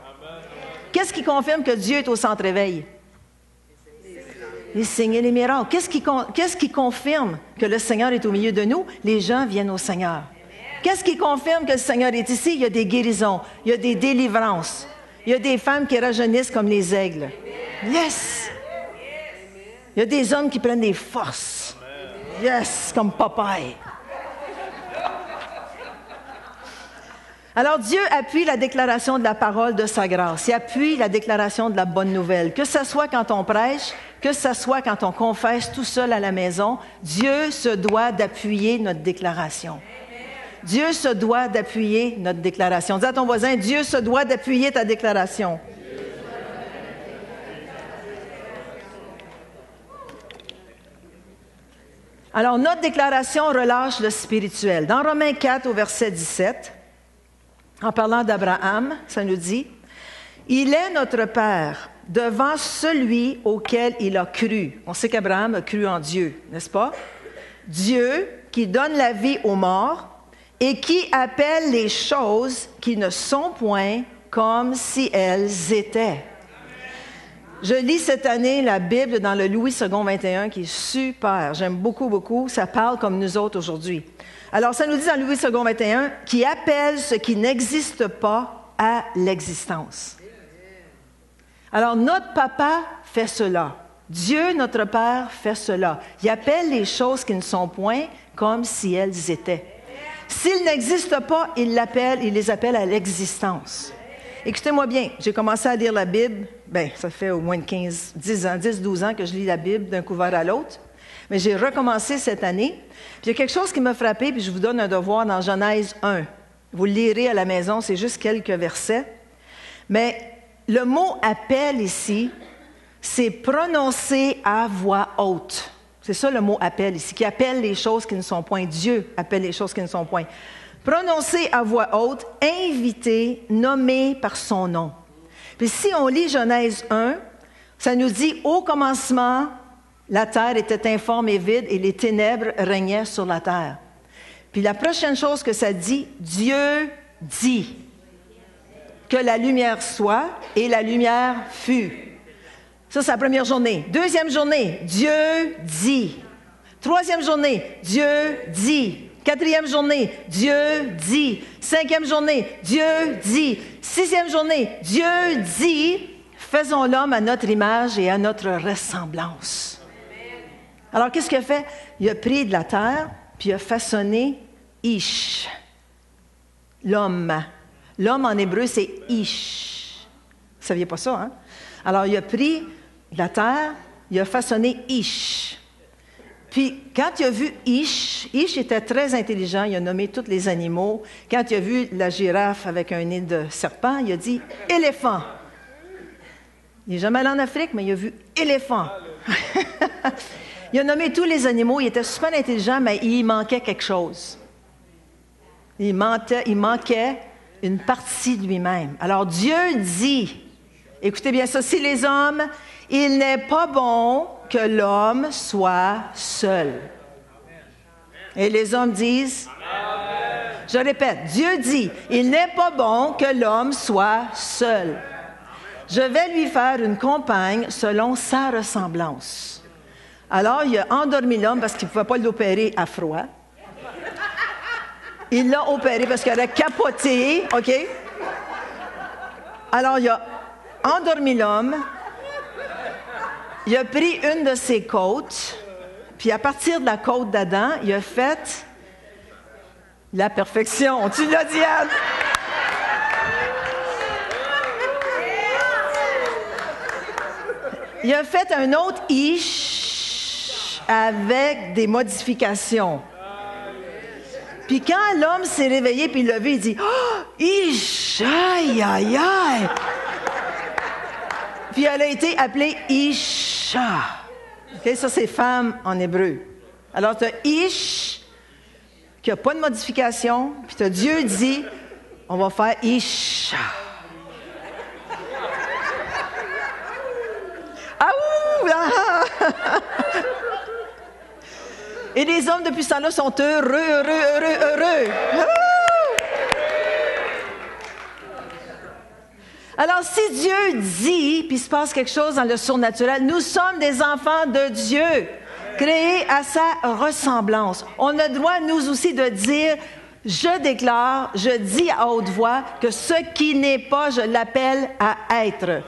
Qu'est-ce qui confirme que Dieu est au centre-éveil? Les signes et les miracles. Qu'est-ce qui confirme que le Seigneur est au milieu de nous? Les gens viennent au Seigneur. Qu'est-ce qui confirme que le Seigneur est ici? Il y a des guérisons, il y a des délivrances, il y a des femmes qui rajeunissent comme les aigles. Yes! Il y a des hommes qui prennent des forces. Yes, comme Popeye. Alors, Dieu appuie la déclaration de la parole de sa grâce. Il appuie la déclaration de la bonne nouvelle. Que ce soit quand on prêche, que ce soit quand on confesse tout seul à la maison, Dieu se doit d'appuyer notre déclaration. Dieu se doit d'appuyer notre déclaration. Dis à ton voisin, Dieu se doit d'appuyer ta déclaration. Alors, notre déclaration relâche le spirituel. Dans Romains 4, au verset 17, en parlant d'Abraham, ça nous dit, « Il est notre Père. » devant celui auquel il a cru. On sait qu'Abraham a cru en Dieu, n'est-ce pas? Dieu qui donne la vie aux morts et qui appelle les choses qui ne sont point comme si elles étaient. Je lis cette année la Bible dans le Louis II 21 qui est super. J'aime beaucoup, beaucoup. Ça parle comme nous autres aujourd'hui. Alors, ça nous dit dans Louis II 21 qui appelle ce qui n'existe pas à l'existence. Alors, notre papa fait cela. Dieu, notre Père, fait cela. Il appelle les choses qui ne sont point comme si elles étaient. S'ils n'existent pas, il les appelle à l'existence. Écoutez-moi bien, j'ai commencé à lire la Bible, ça fait au moins 10-12 ans que je lis la Bible d'un couvert à l'autre, mais j'ai recommencé cette année. Puis il y a quelque chose qui m'a frappé, puis je vous donne un devoir dans Genèse 1. Vous le lirez à la maison, c'est juste quelques versets. Mais le mot « appel » ici, c'est prononcé à voix haute. C'est ça le mot « appel » ici, qui appelle les choses qui ne sont point. Dieu appelle les choses qui ne sont point. Prononcé à voix haute, invité, nommé par son nom. Puis si on lit Genèse 1, ça nous dit « Au commencement, la terre était informe et vide et les ténèbres régnaient sur la terre. » Puis la prochaine chose que ça dit, Dieu dit que la lumière soit et la lumière fut. Ça, c'est la première journée. Deuxième journée, Dieu dit. Troisième journée, Dieu dit. Quatrième journée, Dieu dit. Cinquième journée, Dieu dit. Sixième journée, Dieu dit, faisons l'homme à notre image et à notre ressemblance. Alors, qu'est-ce qu'il a fait? Il a pris de la terre, puis il a façonné Ish, l'homme. L'homme en hébreu, c'est Ish. Vous ne saviez pas ça, hein? Alors, il a pris de la terre, il a façonné Ish. Puis, quand il a vu Ish était très intelligent, il a nommé tous les animaux. Quand il a vu la girafe avec un nez de serpent, il a dit « éléphant ». Il n'est jamais allé en Afrique, mais il a vu « éléphant ». Il a nommé tous les animaux, il était super intelligent, mais il manquait quelque chose. Il manquait une partie de lui-même. Alors, Dieu dit, écoutez bien ça, si les hommes, il n'est pas bon que l'homme soit seul. Et les hommes disent, je répète, Dieu dit, il n'est pas bon que l'homme soit seul. Je vais lui faire une compagne selon sa ressemblance. Alors, il a endormi l'homme parce qu'il ne pouvait pas l'opérer à froid. Il l'a opéré parce qu'il aurait capoté, OK? Alors, il a endormi l'homme. Il a pris une de ses côtes, puis à partir de la côte d'Adam, il a fait la perfection. Tu l'as dit, Anne? Il a fait un autre Ish avec des modifications. Puis quand l'homme s'est réveillé puis il l'a vu, il dit « Oh, Ish, aïe, aïe, aïe! » Puis elle a été appelée Isha. Okay, ça, c'est femme en hébreu. Alors, tu as Ish, qui n'a pas de modification, puis tu as Dieu dit « On va faire Isha. » Ah ouh! Ah! Et les hommes, depuis ce temps-là, sont heureux. Ah! Alors, si Dieu dit, puis il se passe quelque chose dans le surnaturel, nous sommes des enfants de Dieu, créés à sa ressemblance. On a le droit, nous aussi, de dire, je déclare, je dis à haute voix que ce qui n'est pas, je l'appelle à être.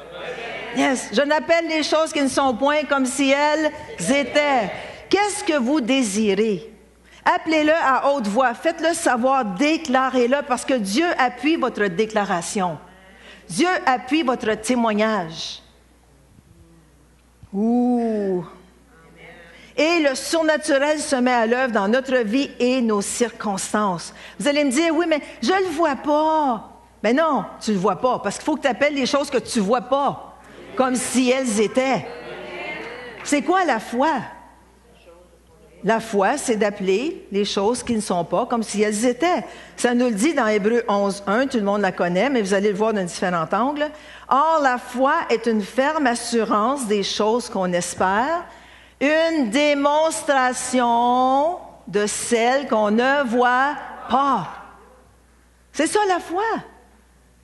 Yes, je n'appelle les choses qui ne sont point comme si elles étaient. Qu'est-ce que vous désirez? Appelez-le à haute voix, faites-le savoir, déclarez-le, parce que Dieu appuie votre déclaration. Dieu appuie votre témoignage. Ouh! Et le surnaturel se met à l'œuvre dans notre vie et nos circonstances. Vous allez me dire, oui, mais je ne le vois pas. Mais non, tu ne le vois pas, parce qu'il faut que tu appelles les choses que tu ne vois pas, comme si elles étaient. C'est quoi la foi? La foi, c'est d'appeler les choses qui ne sont pas comme si elles étaient. Ça nous le dit dans Hébreux 11:1, tout le monde la connaît, mais vous allez le voir d'un différent angle. Or, la foi est une ferme assurance des choses qu'on espère, une démonstration de celles qu'on ne voit pas. C'est ça la foi.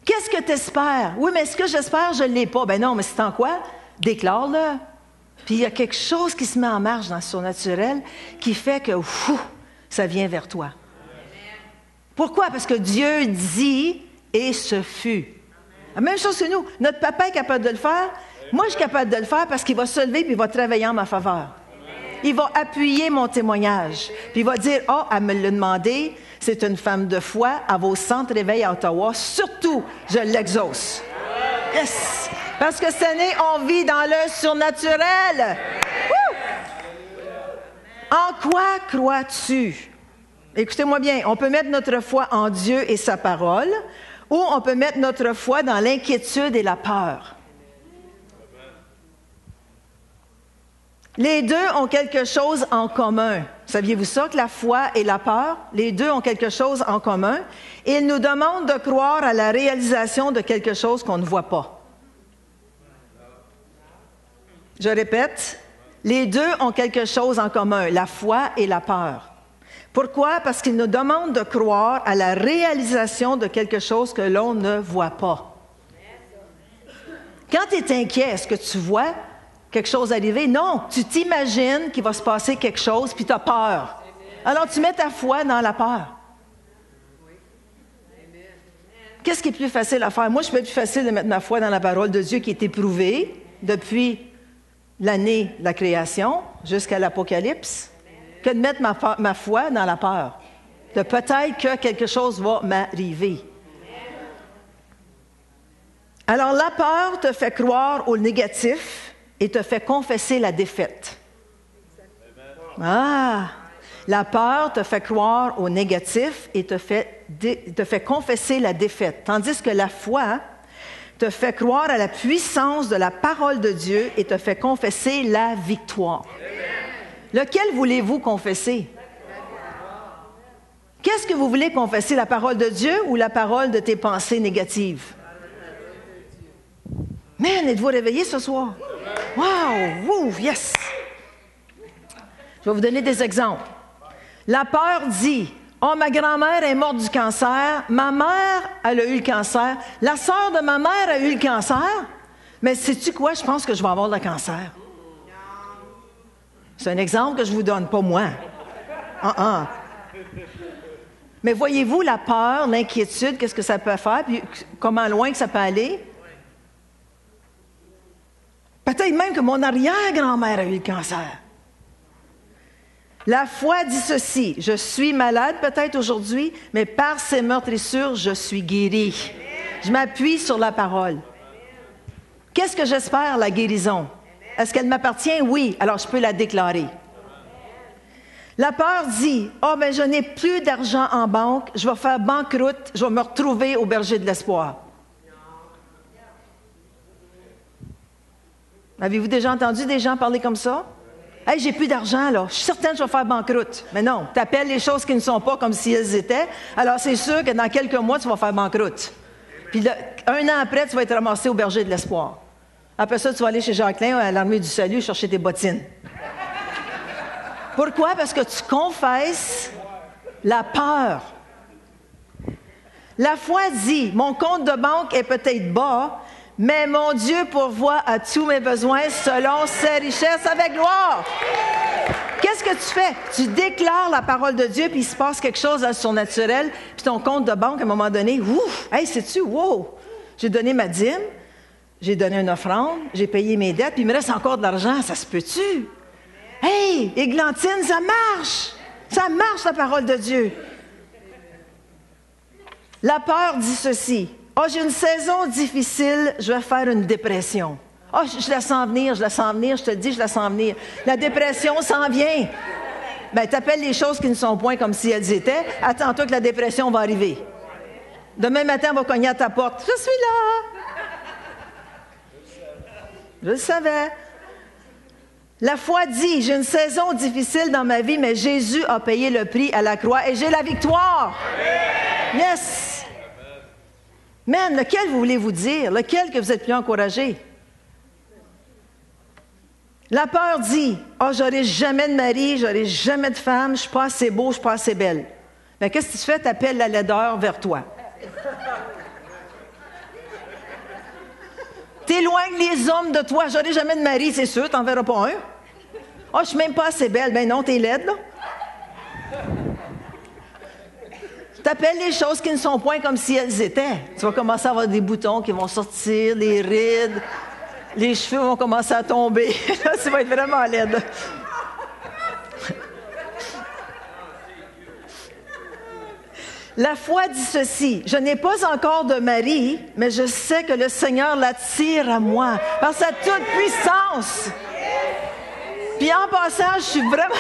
Qu'est-ce que tu espères? Oui, mais ce que j'espère, je ne l'ai pas. Ben non, mais c'est en quoi? Déclare-le. Puis il y a quelque chose qui se met en marche dans le surnaturel qui fait que ça vient vers toi. Pourquoi? Parce que Dieu dit et ce fut. La même chose que nous. Notre papa est capable de le faire. Moi, je suis capable de le faire parce qu'il va se lever et il va travailler en ma faveur. Il va appuyer mon témoignage. Puis il va dire, « Ah, elle me l'a demandé, c'est une femme de foi, à vos centres réveil à Ottawa. Surtout, je l'exauce. » Yes! Parce que cette année, on vit dans le surnaturel. Woo! En quoi crois-tu? Écoutez-moi bien, on peut mettre notre foi en Dieu et sa parole, ou on peut mettre notre foi dans l'inquiétude et la peur. Les deux ont quelque chose en commun. Saviez-vous ça, que la foi et la peur, les deux ont quelque chose en commun? Et ils nous demandent de croire à la réalisation de quelque chose qu'on ne voit pas. Je répète, les deux ont quelque chose en commun, la foi et la peur. Pourquoi? Parce qu'ils nous demandent de croire à la réalisation de quelque chose que l'on ne voit pas. Quand tu es inquiet, est-ce que tu vois quelque chose arriver? Non, tu t'imagines qu'il va se passer quelque chose, puis tu as peur. Alors tu mets ta foi dans la peur. Qu'est-ce qui est plus facile à faire? Moi, je trouve plus facile de mettre ma foi dans la parole de Dieu qui est éprouvée depuis l'année de la création jusqu'à l'Apocalypse, que de mettre ma foi dans la peur, de peut-être que quelque chose va m'arriver. Alors, la peur te fait croire au négatif et te fait confesser la défaite. Ah! La peur te fait croire au négatif et te fait confesser la défaite, tandis que la foi te fait croire à la puissance de la parole de Dieu et te fait confesser la victoire. Lequel voulez-vous confesser? Qu'est-ce que vous voulez confesser, la parole de Dieu ou la parole de tes pensées négatives? Man, êtes-vous réveillés ce soir? Wow! Woo! Yes! Je vais vous donner des exemples. La peur dit, « Oh, ma grand-mère est morte du cancer. Ma mère, elle a eu le cancer. La sœur de ma mère a eu le cancer. Mais sais-tu quoi? Je pense que je vais avoir le cancer. » C'est un exemple que je vous donne, pas moi. Mais voyez-vous la peur, l'inquiétude, qu'est-ce que ça peut faire, puis comment loin que ça peut aller? Peut-être même que mon arrière-grand-mère a eu le cancer. La foi dit ceci, je suis malade peut-être aujourd'hui, mais par ses meurtrissures, je suis guéri. Je m'appuie sur la parole. Qu'est-ce que j'espère, la guérison? Est-ce qu'elle m'appartient? Oui, alors je peux la déclarer. La peur dit, « Oh, ben je n'ai plus d'argent en banque, je vais faire banqueroute, je vais me retrouver au berger de l'espoir. » Avez-vous déjà entendu des gens parler comme ça? « Hey, j'ai plus d'argent, là. Je suis certaine que je vais faire banqueroute. » Mais non, tu appelles les choses qui ne sont pas comme si elles étaient. Alors, c'est sûr que dans quelques mois, tu vas faire banqueroute. Puis, un an après, tu vas être ramassé au berger de l'espoir. Après ça, tu vas aller chez Jacqueline à l'Armée du Salut chercher tes bottines. Pourquoi? Parce que tu confesses la peur. La foi dit, mon compte de banque est peut-être bas, mais mon Dieu pourvoit à tous mes besoins selon ses richesses avec gloire. Qu'est-ce que tu fais? Tu déclares la parole de Dieu, puis il se passe quelque chose dans le surnaturel, puis ton compte de banque, à un moment donné, ouf! Hey, sais-tu, wow! J'ai donné ma dîme, j'ai donné une offrande, j'ai payé mes dettes, puis il me reste encore de l'argent, ça se peut-tu? Hey, Églantine, ça marche! Ça marche, la parole de Dieu. La peur dit ceci. « Oh, j'ai une saison difficile, je vais faire une dépression. Oh, je la sens venir, je te le dis, je la sens venir. La dépression s'en vient. » Bien, t'appelles les choses qui ne sont point comme si elles étaient. Attends-toi que la dépression va arriver. Demain matin, on va cogner à ta porte. « Je suis là! » Je le savais. La foi dit, j'ai une saison difficile dans ma vie, mais Jésus a payé le prix à la croix et j'ai la victoire. Yes! Man, lequel vous voulez vous dire? Lequel que vous êtes plus encouragé? La peur dit, « j'aurai jamais de mari, j'aurai jamais de femme, je ne suis pas assez beau, je ne suis pas assez belle. » Mais qu'est-ce que tu fais? Tu appelles la laideur vers toi. Tu éloignes les hommes de toi. « J'aurai jamais de mari, c'est sûr, tu n'en verras pas un. » « je ne suis même pas assez belle. » Ben non, tu es laide, là. Tu appelles les choses qui ne sont point comme si elles étaient. Tu vas commencer à avoir des boutons qui vont sortir, les rides, les cheveux vont commencer à tomber. Là, tu vas être vraiment laide. La foi dit ceci, « Je n'ai pas encore de mari, mais je sais que le Seigneur l'attire à moi par sa toute puissance. » Puis en passant, je suis vraiment...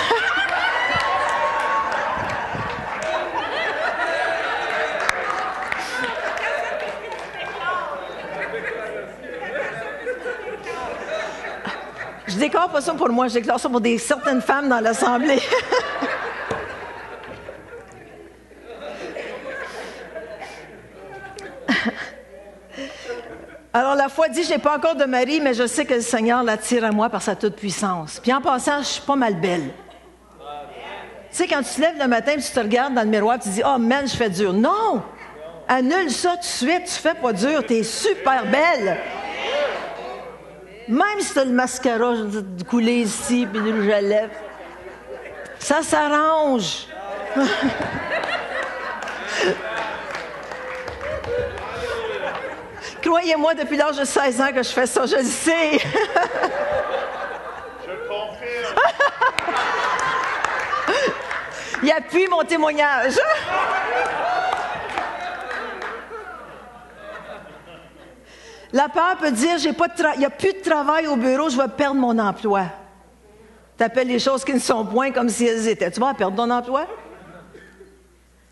Je déclare pas ça pour moi, je déclare ça pour certaines femmes dans l'Assemblée. Alors, la foi dit, je n'ai pas encore de mari, mais je sais que le Seigneur l'attire à moi par sa toute-puissance. Puis en passant, je suis pas mal belle. Tu sais, quand tu te lèves le matin, tu te regardes dans le miroir, tu te dis, « Oh, man, je fais dur. » Non! Annule ça tout de suite, tu fais pas dur, tu es super belle. Même si tu as le mascara coulé ici, puis le rouge à lèvres, ça s'arrange. Croyez-moi, depuis l'âge de 16 ans que je fais ça, je le sais. Je confirme. Il appuie mon témoignage. La peur peut dire, il n'y a plus de travail au bureau, je vais perdre mon emploi. Tu appelles les choses qui ne sont point comme si elles étaient. Tu vas perdre ton emploi?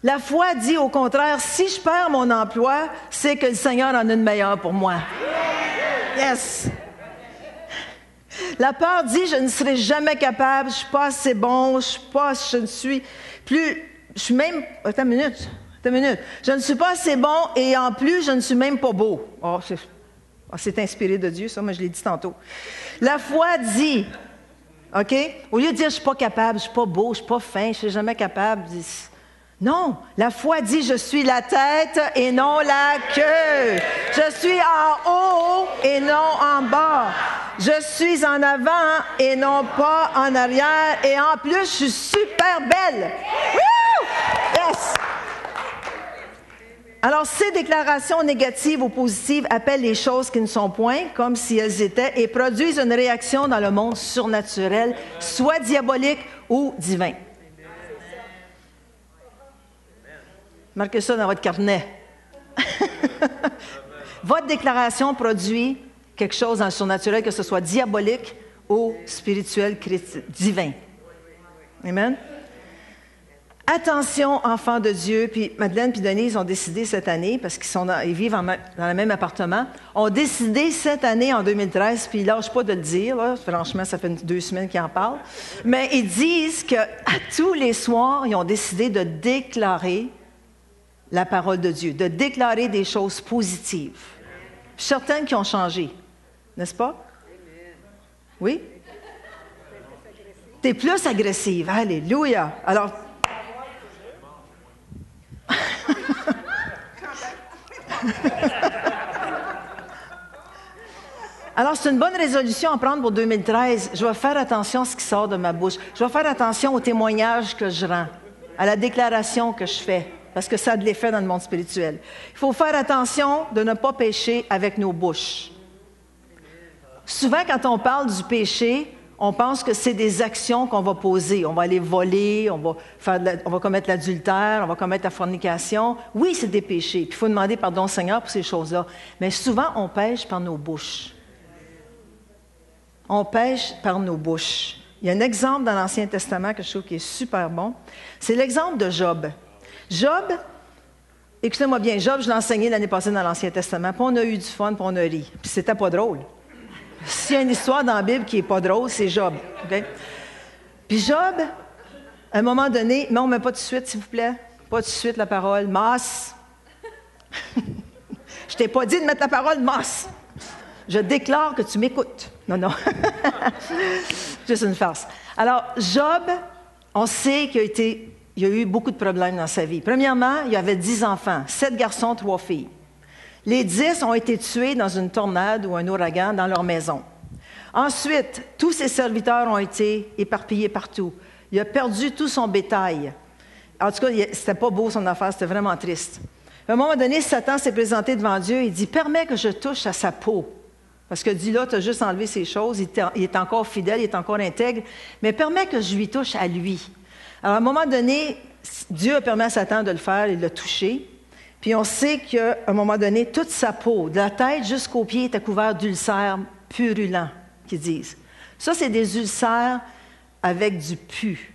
La foi dit au contraire, si je perds mon emploi, c'est que le Seigneur en a une meilleure pour moi. Yes! La peur dit, je ne serai jamais capable, je ne suis pas assez bon, je ne suis même... Attends une minute. Je ne suis pas assez bon et en plus, je ne suis même pas beau. C'est inspiré de Dieu, ça, moi je l'ai dit tantôt. La foi dit, OK? Au lieu de dire, je ne suis pas capable, je ne suis pas beau, je ne suis pas fin, je ne serai jamais capable... Non, la foi dit, je suis la tête et non la queue. Je suis en haut et non en bas. Je suis en avant et non pas en arrière. Et en plus, je suis super belle. Woo! Yes! Alors, ces déclarations négatives ou positives appellent les choses qui ne sont point comme si elles étaient et produisent une réaction dans le monde surnaturel, soit diabolique ou divin. Marquez ça dans votre carnet. Votre déclaration produit quelque chose dans le surnaturel, que ce soit diabolique ou spirituel, divin. Amen? Attention, enfants de Dieu, puis Madeleine et Denise ont décidé cette année, parce qu'ils vivent dans le même appartement, ont décidé cette année, en 2013, puis ils ne lâchent pas de le dire, là, franchement, ça fait 2 semaines qu'ils en parlent, mais ils disent qu'à tous les soirs, ils ont décidé de déclarer la parole de Dieu, de déclarer des choses positives. Certaines qui ont changé, n'est-ce pas? Oui? Tu es plus agressive. Alléluia. Alors, c'est une bonne résolution à prendre pour 2013. Je vais faire attention à ce qui sort de ma bouche. Je vais faire attention au témoignage que je rends, à la déclaration que je fais. Parce que ça a de l'effet dans le monde spirituel. Il faut faire attention de ne pas pécher avec nos bouches. Souvent, quand on parle du péché, on pense que c'est des actions qu'on va poser. On va aller voler, on va commettre l'adultère, on va commettre la fornication. Oui, c'est des péchés. Puis il faut demander pardon au Seigneur pour ces choses-là. Mais souvent, on pêche par nos bouches. On pêche par nos bouches. Il y a un exemple dans l'Ancien Testament que je trouve qui est super bon. C'est l'exemple de Job. Job, écoutez-moi bien, Job, je l'ai enseigné l'année passée dans l'Ancien Testament, puis on a eu du fun, puis on a ri. Puis c'était pas drôle. S'il y a une histoire dans la Bible qui n'est pas drôle, c'est Job. Okay? Puis Job, à un moment donné, non, mais pas tout de suite, s'il vous plaît. Pas tout de suite la parole. Mas. Je t'ai pas dit de mettre la parole, Mas. Je déclare que tu m'écoutes. Non, non. Juste une farce. Alors, Job, on sait qu'il y a eu beaucoup de problèmes dans sa vie. Premièrement, il y avait 10 enfants, 7 garçons, 3 filles. Les 10 ont été tués dans une tornade ou un ouragan dans leur maison. Ensuite, tous ses serviteurs ont été éparpillés partout. Il a perdu tout son bétail. En tout cas, c'était pas beau son affaire, c'était vraiment triste. À un moment donné, Satan s'est présenté devant Dieu et dit « Permets que je touche à sa peau. » Parce que Dieu là, tu as juste enlevé ses choses, il est encore fidèle, il est encore intègre, mais permets que je lui touche à lui. Alors, à un moment donné, Dieu a permis à Satan de le faire, il l'a touché. Puis on sait qu'à un moment donné, toute sa peau, de la tête jusqu'aux pieds, était couverte d'ulcères purulents, qu'ils disent. Ça, c'est des ulcères avec du pu.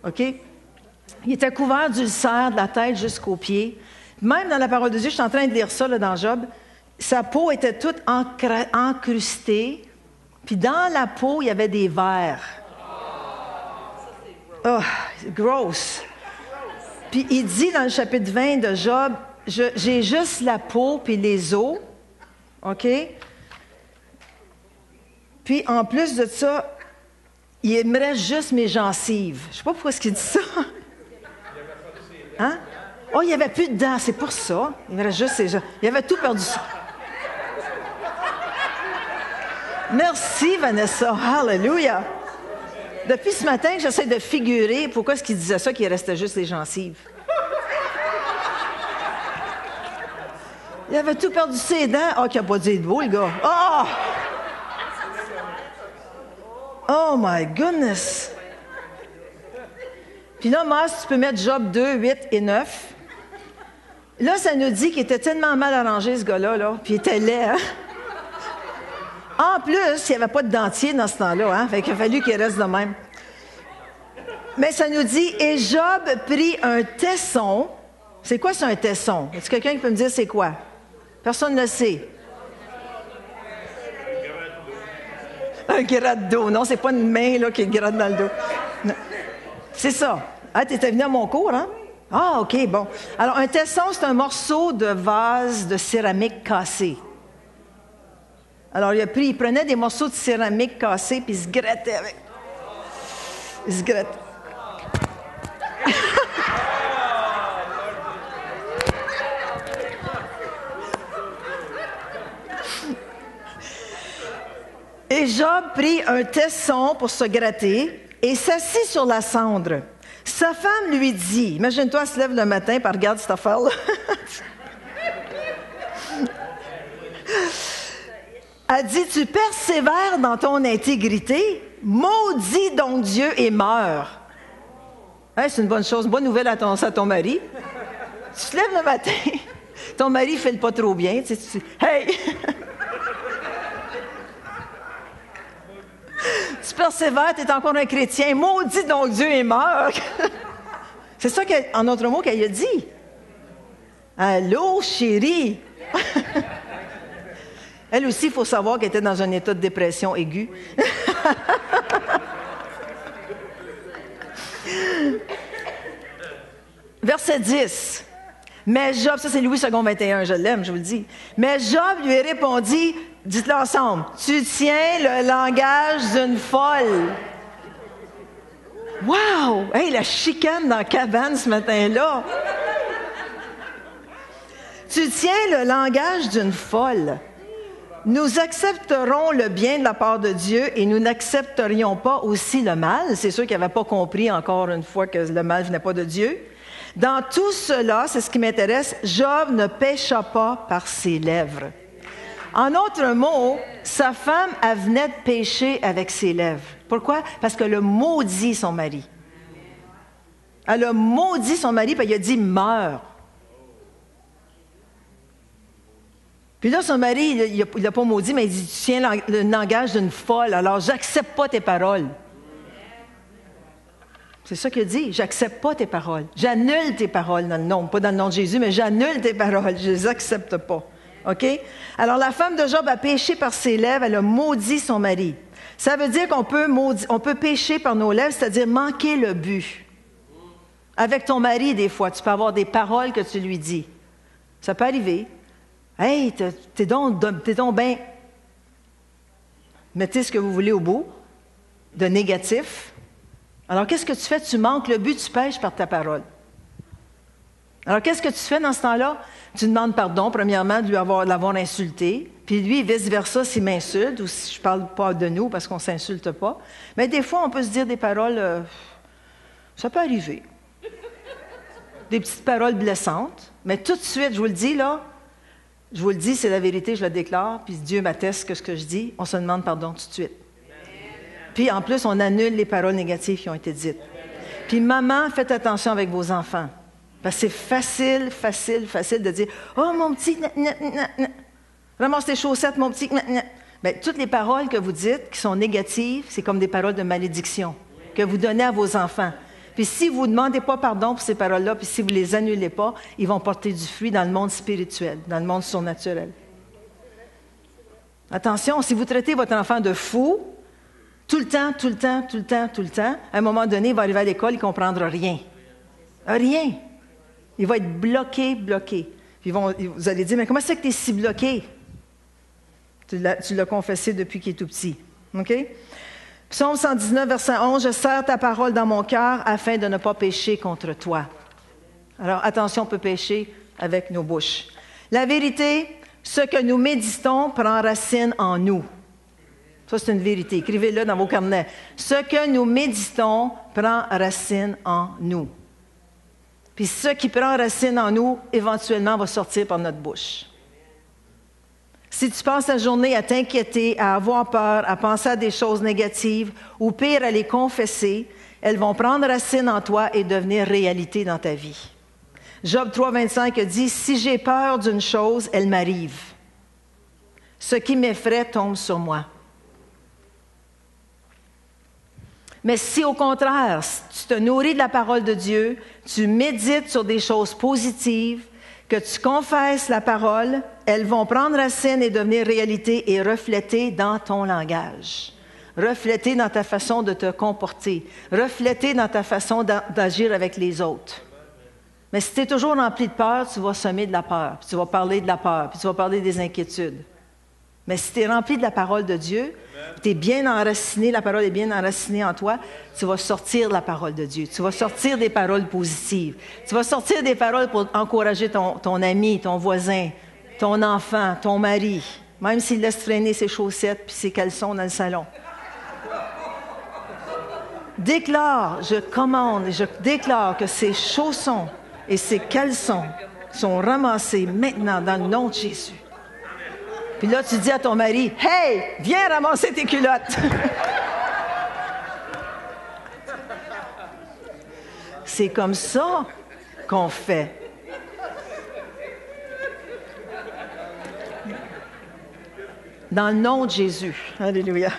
OK? Il était couvert d'ulcères de la tête jusqu'aux pieds. Même dans la parole de Dieu, je suis en train de lire ça là, dans Job, sa peau était toute encrustée, puis dans la peau, il y avait des vers. Oh, gross. Puis il dit dans le chapitre 20 de Job, j'ai juste la peau puis les os, OK? Puis en plus de ça, il me reste juste mes gencives. Je ne sais pas pourquoi est-ce qu'il dit ça. Hein? Oh, il n'y avait plus de dents, c'est pour ça. Il me reste juste ses gencives. Il avait tout perdu. Merci, Vanessa. Hallelujah. Depuis ce matin, j'essaie de figurer pourquoi est-ce qu'il disait ça, qu'il restait juste les gencives. Il avait tout perdu ses dents. Ah, qu'il n'a pas dit de beau, le gars. Oh! Oh my goodness! Puis là, Mas, tu peux mettre Job 2, 8 et 9. Là, ça nous dit qu'il était tellement mal arrangé, ce gars-là, là, puis il était laid, hein? En plus, il n'y avait pas de dentier dans ce temps-là, hein? Fait qu'il a fallu qu'il reste de même. Mais ça nous dit, et Job prit un tesson. C'est quoi, c'est un tesson? Est-ce que quelqu'un qui peut me dire c'est quoi? Personne ne le sait. Un gratte d'eau. Non, c'est pas une main là, qui gratte dans le dos. Non. C'est ça. Ah, tu étais venu à mon cours, hein? Ah, OK, bon. Alors, un tesson, c'est un morceau de vase de céramique cassé. Alors, il prenait des morceaux de céramique cassés, puis il se grattait avec. Il se grattait. Et Job prit un tesson pour se gratter et s'assit sur la cendre. Sa femme lui dit, imagine-toi, elle se lève le matin et regarde cette affaire-là. Elle dit, tu persévères dans ton intégrité, maudis donc Dieu et meurs. Hein, c'est une bonne chose, une bonne nouvelle à ton mari. Tu te lèves le matin, ton mari ne file pas trop bien. Tu dis, hey! Tu persévères, tu es encore un chrétien, maudis donc Dieu et meurs. C'est ça qu'en autre mot qu'elle a dit. Allô, chérie! Elle aussi, il faut savoir qu'elle était dans un état de dépression aiguë. Verset 10. Mais Job, ça c'est Louis II 21, je l'aime, je vous le dis. Mais Job lui répondit, dites-le ensemble, tu tiens le langage d'une folle. Wow! Hey, la chicane dans la cabane ce matin-là. Tu tiens le langage d'une folle. Nous accepterons le bien de la part de Dieu et nous n'accepterions pas aussi le mal. C'est ceux qui n'avaient pas compris encore une fois que le mal ne venait pas de Dieu. Dans tout cela, c'est ce qui m'intéresse, Job ne pécha pas par ses lèvres. En d'autres mots, sa femme, elle venait de pécher avec ses lèvres. Pourquoi? Parce qu'elle a maudit son mari. Elle a maudit son mari, puis elle a dit « meurs ». Puis là, son mari, il l'a pas maudit, mais il dit, tu tiens le langage d'une folle, alors j'accepte pas tes paroles. C'est ça qu'il dit, j'accepte pas tes paroles. J'annule tes paroles dans le nom, pas dans le nom de Jésus, mais j'annule tes paroles, je les accepte pas. OK? Alors, la femme de Job a péché par ses lèvres, elle a maudit son mari. Ça veut dire qu'on peut pécher par nos lèvres, c'est-à-dire manquer le but. Avec ton mari, des fois, tu peux avoir des paroles que tu lui dis. Ça peut arriver. Hey, t'es donc bien. Mettez ce que vous voulez au bout, de négatif. Alors, qu'est-ce que tu fais? Tu manques le but, tu pêches par ta parole. Alors, qu'est-ce que tu fais dans ce temps-là? Tu demandes pardon, premièrement, de l'avoir insulté. Puis lui, vice-versa, s'il m'insulte, ou si je ne parle pas de nous parce qu'on ne s'insulte pas. Mais des fois, on peut se dire des paroles, ça peut arriver. Des petites paroles blessantes. Mais tout de suite, je vous le dis, là, je vous le dis, c'est la vérité, je le déclare, puis Dieu m'atteste que ce que je dis, on se demande pardon tout de suite. Puis en plus, on annule les paroles négatives qui ont été dites. Puis maman, faites attention avec vos enfants. Parce que c'est facile de dire « Oh, mon petit, ramasse tes chaussettes, mon petit, Bien, toutes les paroles que vous dites qui sont négatives, c'est comme des paroles de malédiction que vous donnez à vos enfants. Puis si vous ne demandez pas pardon pour ces paroles-là, puis si vous ne les annulez pas, ils vont porter du fruit dans le monde spirituel, dans le monde surnaturel. Attention, si vous traitez votre enfant de fou, tout le temps, à un moment donné, il va arriver à l'école, il ne comprendra rien. Rien. Il va être bloqué. Puis vous allez dire, mais comment c'est que tu es si bloqué? Tu l'as confessé depuis qu'il est tout petit. OK? Psaume 119, verset 11, « Je serre ta parole dans mon cœur afin de ne pas pécher contre toi. » Alors, attention, on peut pécher avec nos bouches. La vérité, ce que nous méditons prend racine en nous. Ça, c'est une vérité. Écrivez-le dans vos carnets. Ce que nous méditons prend racine en nous. Puis ce qui prend racine en nous, éventuellement, va sortir par notre bouche. Si tu passes ta journée à t'inquiéter, à avoir peur, à penser à des choses négatives, ou pire, à les confesser, elles vont prendre racine en toi et devenir réalité dans ta vie. Job 3, 25 dit « Si j'ai peur d'une chose, elle m'arrive. Ce qui m'effraie tombe sur moi. » Mais si au contraire, tu te nourris de la parole de Dieu, tu médites sur des choses positives, que tu confesses la parole, elles vont prendre racine et devenir réalité et refléter dans ton langage, refléter dans ta façon de te comporter, refléter dans ta façon d'agir avec les autres. Mais si tu es toujours rempli de peur, tu vas semer de la peur, puis tu vas parler de la peur, puis tu vas parler des inquiétudes. Mais si tu es rempli de la parole de Dieu, tu es bien enraciné, la parole est bien enracinée en toi, tu vas sortir de la parole de Dieu. Tu vas sortir des paroles positives. Tu vas sortir des paroles pour encourager ton ami, ton voisin, ton enfant, ton mari, même s'il laisse traîner ses chaussettes puis ses caleçons dans le salon. Déclare, je commande et je déclare que ces chaussons et ces caleçons sont ramassés maintenant dans le nom de Jésus. Puis là, tu dis à ton mari, « Hey, viens ramasser tes culottes! » C'est comme ça qu'on fait. Dans le nom de Jésus. Alléluia.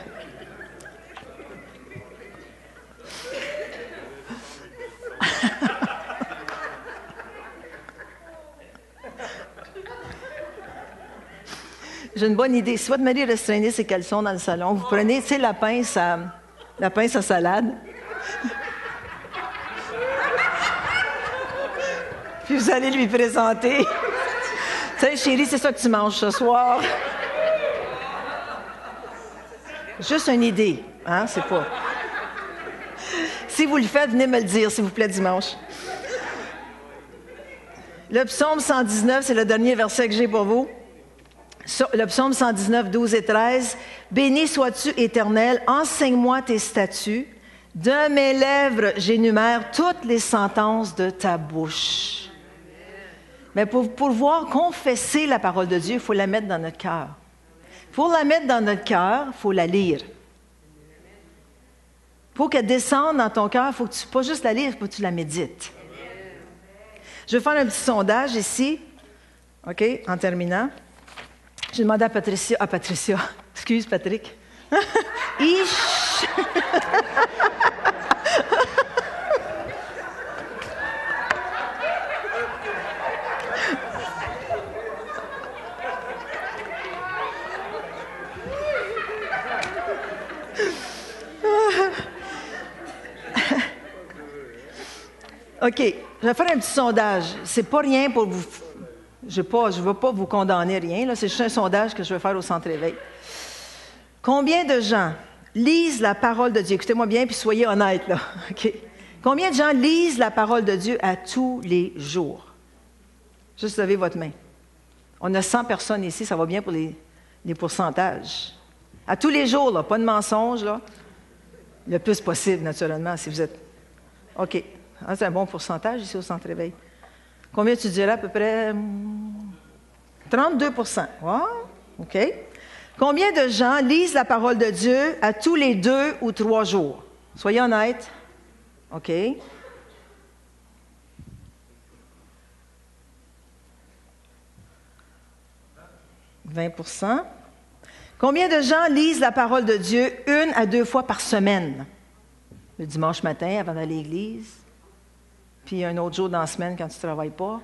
J'ai une bonne idée. Si votre mari reste traîner ses caleçons dans le salon, vous prenez, tu sais, la pince à salade. Puis vous allez lui présenter. Tu sais, chérie, c'est ça que tu manges ce soir. Juste une idée, hein, c'est pas. Si vous le faites, venez me le dire, s'il vous plaît, dimanche. Le psaume 119, c'est le dernier verset que j'ai pour vous. Le psaume 119, 12 et 13. « Béni sois-tu, Éternel, enseigne-moi tes statuts. De mes lèvres, j'énumère toutes les sentences de ta bouche. » Mais pour pouvoir confesser la parole de Dieu, il faut la mettre dans notre cœur. Pour la mettre dans notre cœur, il faut la lire. Pour qu'elle descende dans ton cœur, il faut que tu pas juste la lire, il faut que tu la médites. Je vais faire un petit sondage ici, OK, en terminant. J'ai demandé à Patricia, excuse Patrick. Ich! OK, je vais faire un petit sondage. C'est pas rien pour vous... Je ne veux pas vous condamner rien, là. C'est juste un sondage que je vais faire au Centre Éveil. Combien de gens lisent la parole de Dieu? Écoutez-moi bien, puis soyez honnêtes, là. OK? Combien de gens lisent la parole de Dieu à tous les jours? Juste levez votre main. On a 100 personnes ici, ça va bien pour les pourcentages. À tous les jours, là, pas de mensonge, là. Le plus possible, naturellement, si vous êtes... OK. Ah, c'est un bon pourcentage ici au Centre Éveil. Combien tu dirais à peu près? 32 %. Wow. OK. Combien de gens lisent la parole de Dieu à tous les 2 ou 3 jours? Soyez honnêtes. OK. « 20 %. Combien de gens lisent la parole de Dieu 1 à 2 fois par semaine? Le dimanche matin, avant d'aller à l'église, puis un autre jour dans la semaine quand tu ne travailles pas.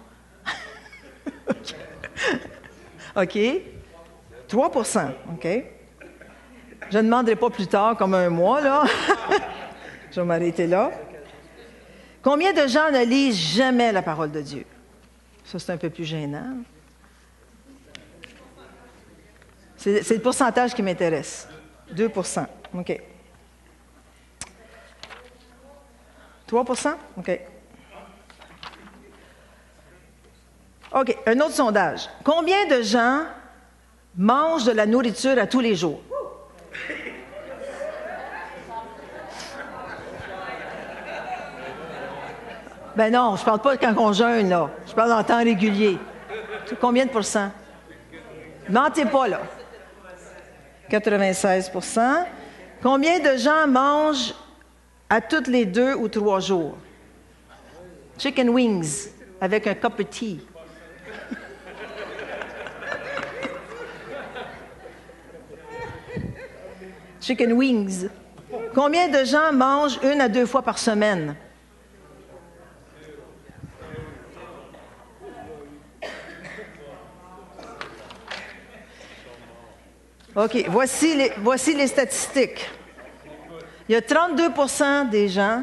OK. 3 %. OK. Je ne demanderai pas plus tard, comme un mois, là. Je vais m'arrêter là. Combien de gens ne lisent jamais la parole de Dieu? Ça, c'est un peu plus gênant. C'est le pourcentage qui m'intéresse. 2 %. OK. 3 %? OK. OK. Un autre sondage. Combien de gens mangent de la nourriture à tous les jours? Ben non, je ne parle pas quand on jeûne, là. Je parle en temps régulier. Combien de pourcents? Mentez pas, là. 96 %. Combien de gens mangent à tous les 2 ou 3 jours? Chicken wings avec un cup of tea. Chicken wings. Combien de gens mangent 1 à 2 fois par semaine? OK, voici les statistiques. Il y a 32 % des gens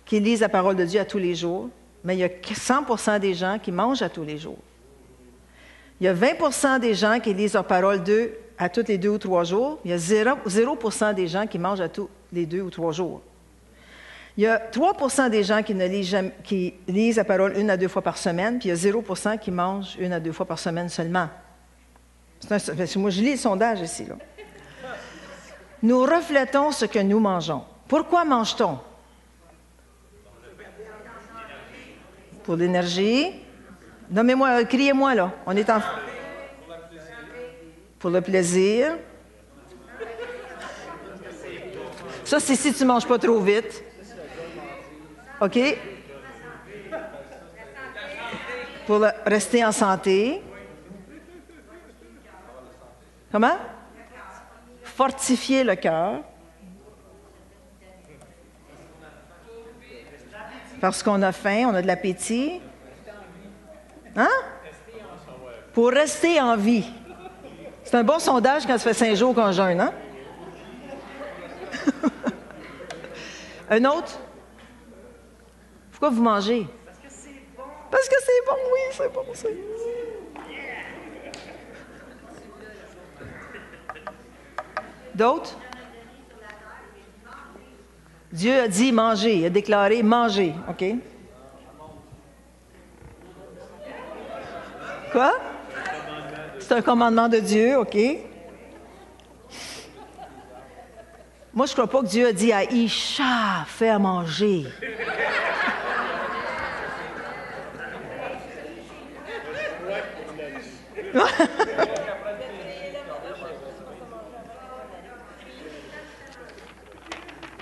qui lisent la parole de Dieu à tous les jours, mais il y a 100 % des gens qui mangent à tous les jours. Il y a 20 % des gens qui lisent leur parole à tous les 2 ou 3 jours. Il y a 0 % des gens qui mangent à tous les 2 ou 3 jours. Il y a 3 % des gens qui lisent la parole 1 à 2 fois par semaine, puis il y a 0 % qui mangent 1 à 2 fois par semaine seulement. Moi, je lis le sondage ici, là. Nous reflétons ce que nous mangeons. Pourquoi mange-t-on? Pour l'énergie. Nommez-moi, criez-moi, là. On est en... Pour le plaisir. Ça, c'est si tu ne manges pas trop vite. OK? Pour rester en santé. Comment? Fortifier le cœur. Parce qu'on a faim, on a de l'appétit. Hein? Pour rester en vie. C'est un bon sondage quand ça fait 5 jours qu'on jeûne, hein? Un autre? Pourquoi vous mangez? Parce que c'est bon. Parce que c'est bon, oui, c'est bon, c'est bon. D'autres? Dieu a dit manger, il a déclaré manger, OK? Quoi? C'est un commandement de Dieu, OK? Moi, je ne crois pas que Dieu a dit à Isha, fais à manger.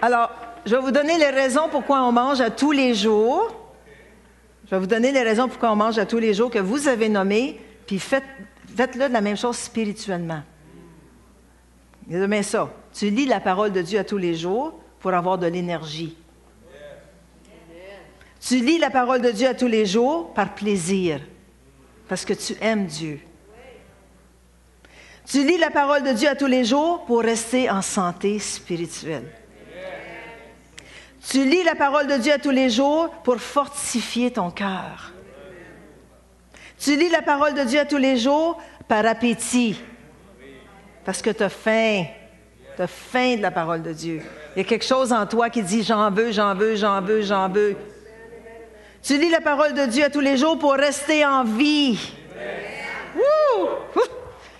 Alors, je vais vous donner les raisons pourquoi on mange à tous les jours. Je vais vous donner les raisons pourquoi on mange à tous les jours que vous avez nommées, puis faites-le de la même chose spirituellement. Demain ça, tu lis la parole de Dieu à tous les jours pour avoir de l'énergie. Tu lis la parole de Dieu à tous les jours par plaisir, parce que tu aimes Dieu. Tu lis la parole de Dieu à tous les jours pour rester en santé spirituelle. Tu lis la parole de Dieu à tous les jours pour fortifier ton cœur. Tu lis la parole de Dieu à tous les jours par appétit, parce que tu as faim. Tu as faim de la parole de Dieu. Il y a quelque chose en toi qui dit « j'en veux, j'en veux, j'en veux, j'en veux ». Tu lis la parole de Dieu à tous les jours pour rester en vie. Wouh!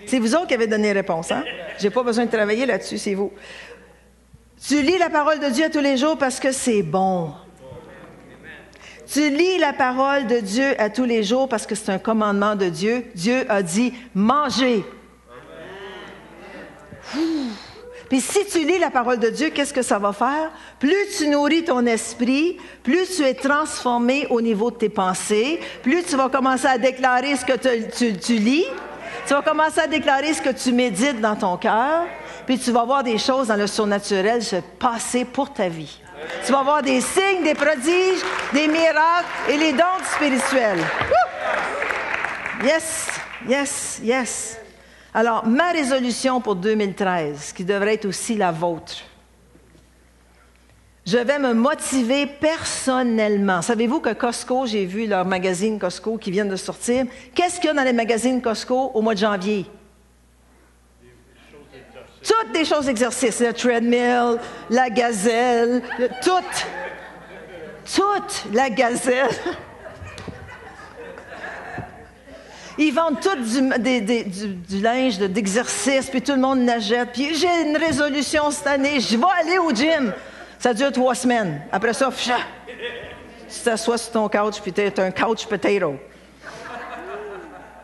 C'est vous autres qui avez donné la réponse, hein? Je n'ai pas besoin de travailler là-dessus, c'est vous. Tu lis la parole de Dieu à tous les jours parce que c'est bon. Tu lis la parole de Dieu à tous les jours parce que c'est un commandement de Dieu. Dieu a dit « mangez ». Puis si tu lis la parole de Dieu, qu'est-ce que ça va faire? Plus tu nourris ton esprit, plus tu es transformé au niveau de tes pensées, plus tu vas commencer à déclarer ce que tu lis, tu vas commencer à déclarer ce que tu médites dans ton cœur, puis tu vas voir des choses dans le surnaturel se passer pour ta vie. Tu vas voir des signes, des prodiges, des miracles et les dons spirituels. Woo! Yes, yes, yes. Alors, ma résolution pour 2013, qui devrait être aussi la vôtre, je vais me motiver personnellement. Savez-vous que Costco, j'ai vu leur magazine Costco qui vient de sortir. Qu'est-ce qu'il y a dans les magazines Costco au mois de janvier? Toutes des choses d'exercice. Le treadmill, la gazelle, toute la gazelle. Ils vendent tout du linge d'exercice, puis tout le monde l'achète. Puis j'ai une résolution cette année, je vais aller au gym. Ça dure 3 semaines. Après ça, tu t'assois sur ton couch, puis tu es un couch potato.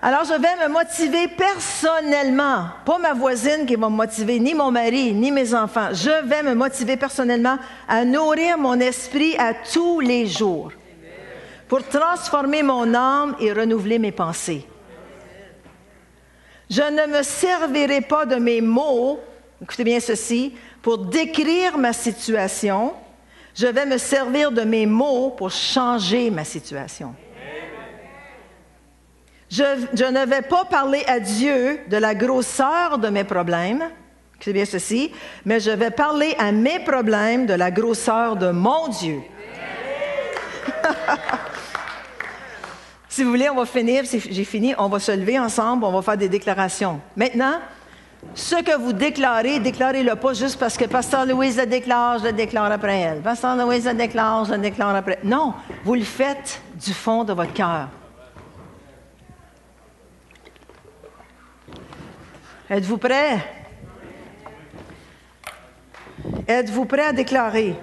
Alors, je vais me motiver personnellement. Pas ma voisine qui va me motiver, ni mon mari, ni mes enfants. Je vais me motiver personnellement à nourrir mon esprit à tous les jours pour transformer mon âme et renouveler mes pensées. Je ne me servirai pas de mes mots, écoutez bien ceci, pour décrire ma situation. Je vais me servir de mes mots pour changer ma situation. Je ne vais pas parler à Dieu de la grosseur de mes problèmes, écoutez bien ceci, mais je vais parler à mes problèmes de la grosseur de mon Dieu. Si vous voulez, on va finir, j'ai fini, on va se lever ensemble, on va faire des déclarations. Maintenant, ce que vous déclarez, déclarez-le pas juste parce que Pasteur Louise le déclare, je le déclare après elle. Pasteur Louise le déclare, je le déclare après elle. Non, vous le faites du fond de votre cœur. Êtes-vous prêts? Êtes-vous prêts à déclarer?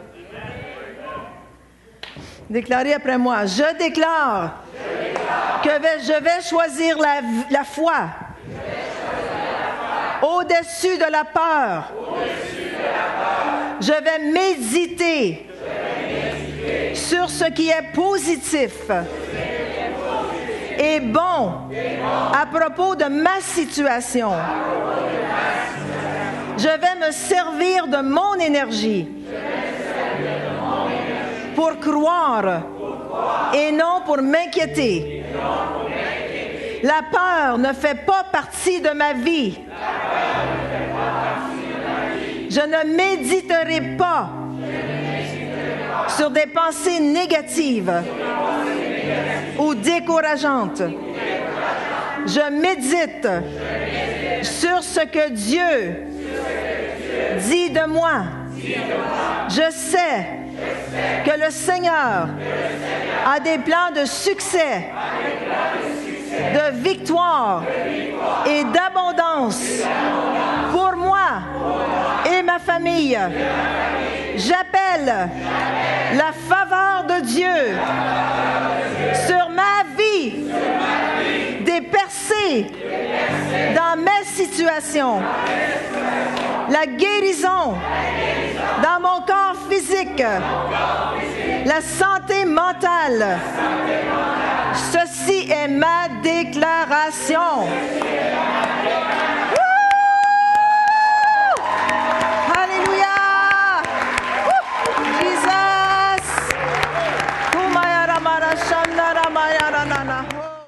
Déclarez après moi. Je déclare que je vais choisir la foi au-dessus de la peur. Je vais méditer sur ce qui est positif et bon à propos de ma situation. Je vais me servir de mon énergie pour croire et non pour m'inquiéter. La peur ne fait pas partie de ma vie. Je ne méditerai pas sur des pensées négatives ou décourageantes. Je médite sur ce que Dieu dit de moi. Je sais que le Seigneur a des plans de succès, de victoire et d'abondance pour moi et ma famille. J'appelle la faveur de Dieu sur ma vie, des percées dans mes situations, la guérison dans mon corps physique, la santé mentale. Ceci est ma déclaration. Alléluia! Jesus!